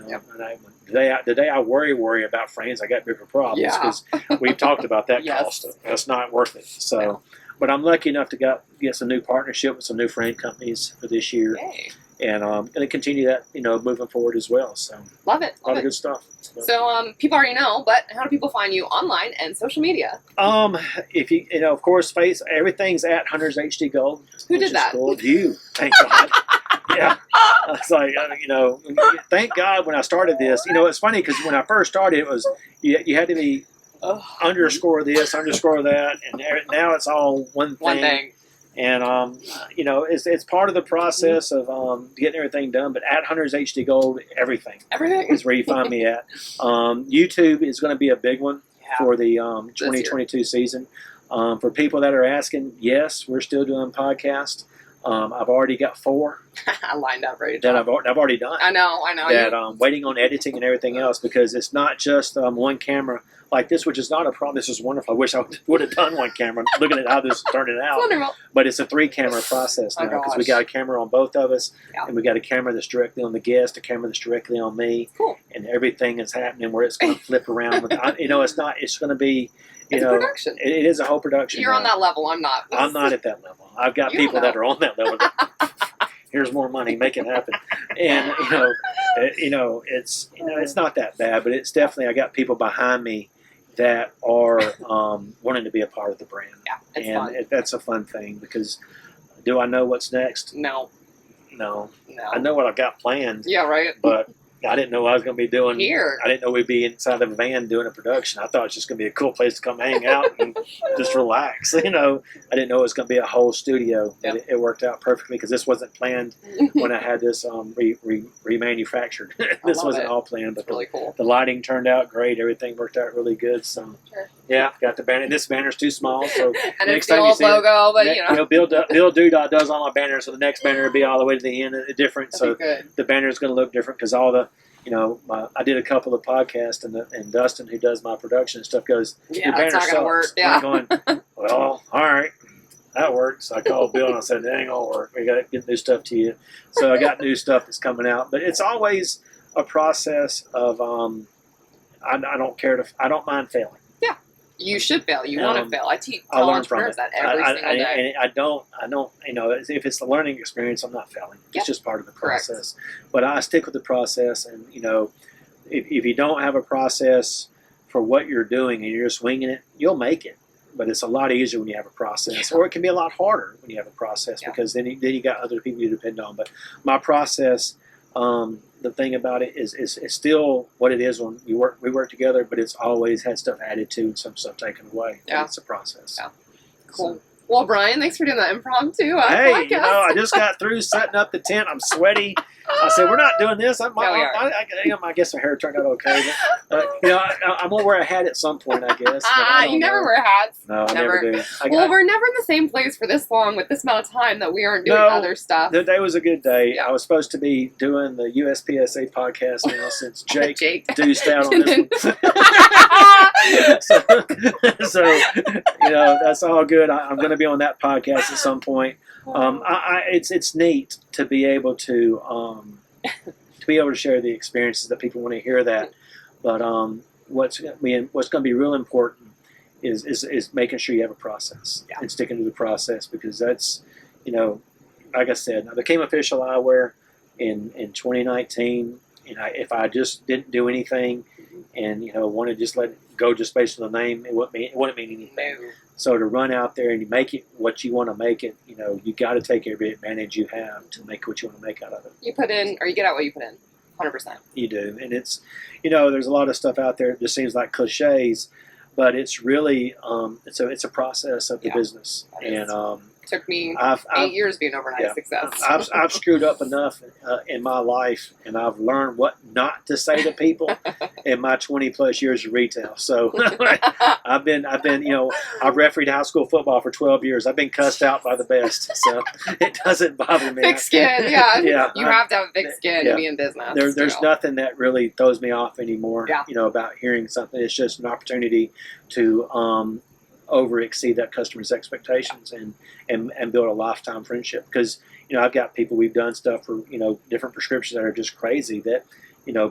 the day I worry about frames, I got bigger problems, because we've talked about that cost. That's not worth it. So, but I'm lucky enough to get some new partnership with some new frame companies for this year. Yay. And I'm going to continue that, moving forward as well. So Love it. a lot of good stuff. So people already know, but how do people find you online and social media? If you, of course, everything's at Hunters HD Gold. Who did that? Cool. You, thank God. Yeah, it's like thank God when I started this. It's funny, because when I first started, it was you had to be underscore this, underscore that, and now it's all one thing. And it's part of the process of getting everything done. But at Hunters HD Gold, everything is where you find me at. YouTube is going to be a big one for the 2022 season. For people that are asking, yes, we're still doing podcasts. I've already got 4 I lined up ready to that talk. I've already done. I know. That I'm waiting on editing and everything else, because it's not just one camera like this, which is not a problem. This is wonderful. I wish I would have done one camera, looking at how this turned out. Wonderful. But it's a 3-camera process now, because we got a camera on both of us, and we got a camera that's directly on the guest, a camera that's directly on me, and everything is happening where it's going to flip around. It's not. It's going to be. It's a production. It is a whole production. You're on that level. I'm not. I'm not at that level. I've got people that are on that level. Here's more money, make it happen. And it's not that bad, but it's definitely, I got people behind me that are wanting to be a part of the brand. Yeah, it's fun. That's a fun thing, because do I know what's next? No. No. No. I know what I've got planned, Yeah, right. but I didn't know what I was going to be doing. Here. I didn't know we'd be inside of a van doing a production. I thought it was just going to be a cool place to come hang out and just relax. I didn't know it was going to be a whole studio. Yep. And it worked out perfectly because this wasn't planned when I had this remanufactured. This wasn't all planned, but It's really cool. the lighting turned out great. Everything worked out really good. So, Sure. yeah, got the banner. This banner's too small, so And next it's the time you old see it, logo, but Bill Doodah does all my banners, so the next banner will be all the way to the end, different. that'd So be good. the banner is going to look different because all the, I did a couple of podcasts, and Dustin, who does my production and stuff, goes, Yeah, "Your banner it's not sucks." gonna work. Yeah. I'm going, well, all right, that works. So I called Bill and I said, "It ain't gonna work. We got to get new stuff to you." So I got new stuff that's coming out, but it's always a process of I don't mind failing. You should fail. You want to fail. I teach I learn from entrepreneurs it. that every single day. And I don't, if it's the learning experience, I'm not failing. Yep. It's just part of the Correct. process. But I stick with the process, and if you don't have a process for what you're doing and you're just winging it, you'll make it. But it's a lot easier when you have a process, or it can be a lot harder when you have a process because then you got other people you depend on. But my process, the thing about it is still what it is when we work together, but it's always had stuff added to and some stuff taken away. Yeah. It's a process. Yeah. Cool. Well, Brian, thanks for doing that impromptu Hey, podcast. I just got through setting up the tent. I'm sweaty. I said, we're not doing this. I guess my hair turned out okay. But, I'm going to wear a hat at some point, I guess. You never wear hats. No, I never do. We're never in the same place for this long with this amount of time that we aren't doing other stuff. The day was a good day. Yeah. I was supposed to be doing the USPSA podcast now since Jake Jake. deuced out on this one. so, that's all good. I'm going to be on that podcast at some point. It's neat to be able to share the experiences that people want to hear that. But what's going to be real important is making sure you have a process and sticking to the process, because that's, like I said, I became official eyewear in 2019, and if I just didn't do anything and wanted to just let it go just based on the name, it wouldn't mean anything. No. So to run out there and you make it what you want to make it, you got to take every advantage you have to make what you want to make out of it. You put in, or you get out what you put in, 100%. You do, and it's, there's a lot of stuff out there that just seems like cliches, but it's really, it's a process of the business, and took me I've 8 years being overnight success. I've screwed up enough in my life, and I've learned what not to say to people in my 20 plus years of retail. So I've refereed high school football for 12 years. I've been cussed out by the best, so it doesn't bother me. Thick skin, yeah. You have to have thick skin to yeah. be in business. There's nothing that really throws me off anymore. Yeah. About hearing something. It's just an opportunity to over exceed that customer's expectations and build a lifetime friendship, because I've got people, we've done stuff for different prescriptions that are just crazy that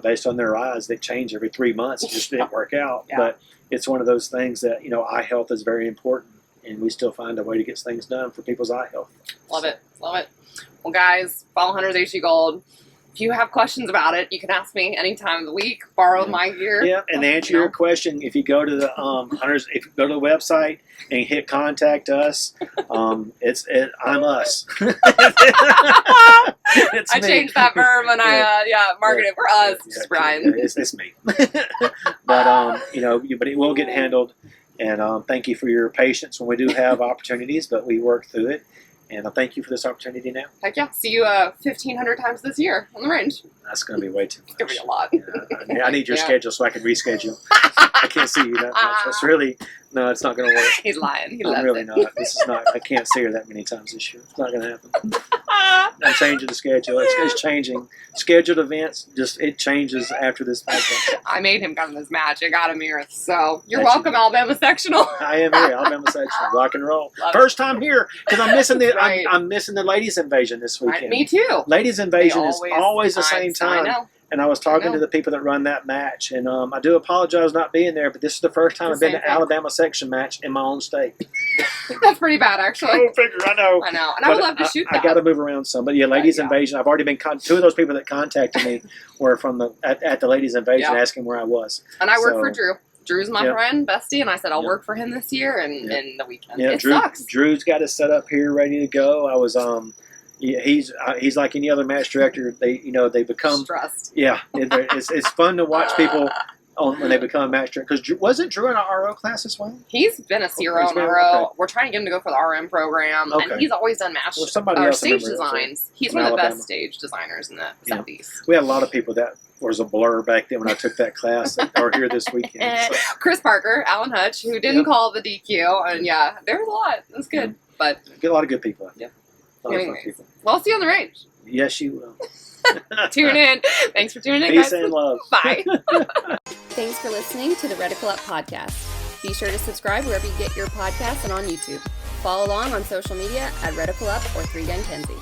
based on their eyes they change every 3 months. It just didn't work out. But it's one of those things that eye health is very important, and we still find a way to get things done for people's eye health. Love it. Well, guys, follow Hunters HG Gold. If you have questions about it, you can ask me any time of the week. Borrow my gear. Yeah, and to answer your question, if you go to the Hunters, if you go to the website and hit contact us, I'm us. It's I me. changed that verb and I marketed it for us. It's Brian. It's me. But but it will get handled. And thank you for your patience when we do have opportunities, but we work through it. And I thank you for this opportunity now. Heck yeah. See you 1,500 times this year on the range. That's going to be way too much. It's going to be a lot. Yeah, I need your schedule so I can reschedule. I can't see you that much. It's really, no, it's not going to work. He's lying. He I'm really not. This is not, I can't see her that many times this year. It's not going to happen. I'm changing the schedule. It's changing. Scheduled events, it changes after this podcast. I made him come to this match. I got him here. So you're welcome, Alabama Sectional. I am here, Alabama Sectional, rock and roll. First time here, because I'm missing I'm missing the ladies invasion this weekend. Me too. Ladies invasion is always the same time. I know. And I was talking to the people that run that match, and I do apologize not being there, but this is the first time I've been to Alabama Section match in my own state. That's pretty bad, actually. Go figure, I know. And I would love to shoot that. I got to move around some. But yeah, Ladies Invasion, I've already been, two of those people that contacted me were from at the Ladies Invasion asking where I was. And I work for Drew. Drew's my friend, bestie, and I said I'll work for him this year and in the weekend. Yeah, It sucks. Drew's got us set up here, ready to go. I was Yeah, he's like any other match director. They become Stressed. Yeah, it's fun to watch people when they become a match director. Because wasn't Drew in an RO class as well? He's been a CRO He's and been- RO. okay. We're trying to get him to go for the RM program, Okay. and he's always done match Well, somebody or else stage remember that, designs. He's from one of the Alabama. best stage designers in the Yeah. Southeast. We had a lot of people that was a blur back then when I took that class that are here this weekend. So, Chris Parker, Alan Hutch, who didn't Yep. call the DQ, and yeah, there was a lot. It was good, but get a lot of good people. Yeah. A lot of fun Anyways. people. well, I'll see you on the range. Yes, you will. Tune in. Thanks for tuning in, Peace guys. and love. Bye. Thanks for listening to the Reticle Up Podcast. Be sure to subscribe wherever you get your podcasts and on YouTube. Follow along on social media at Reticle Up or 3 Gun Kenzie.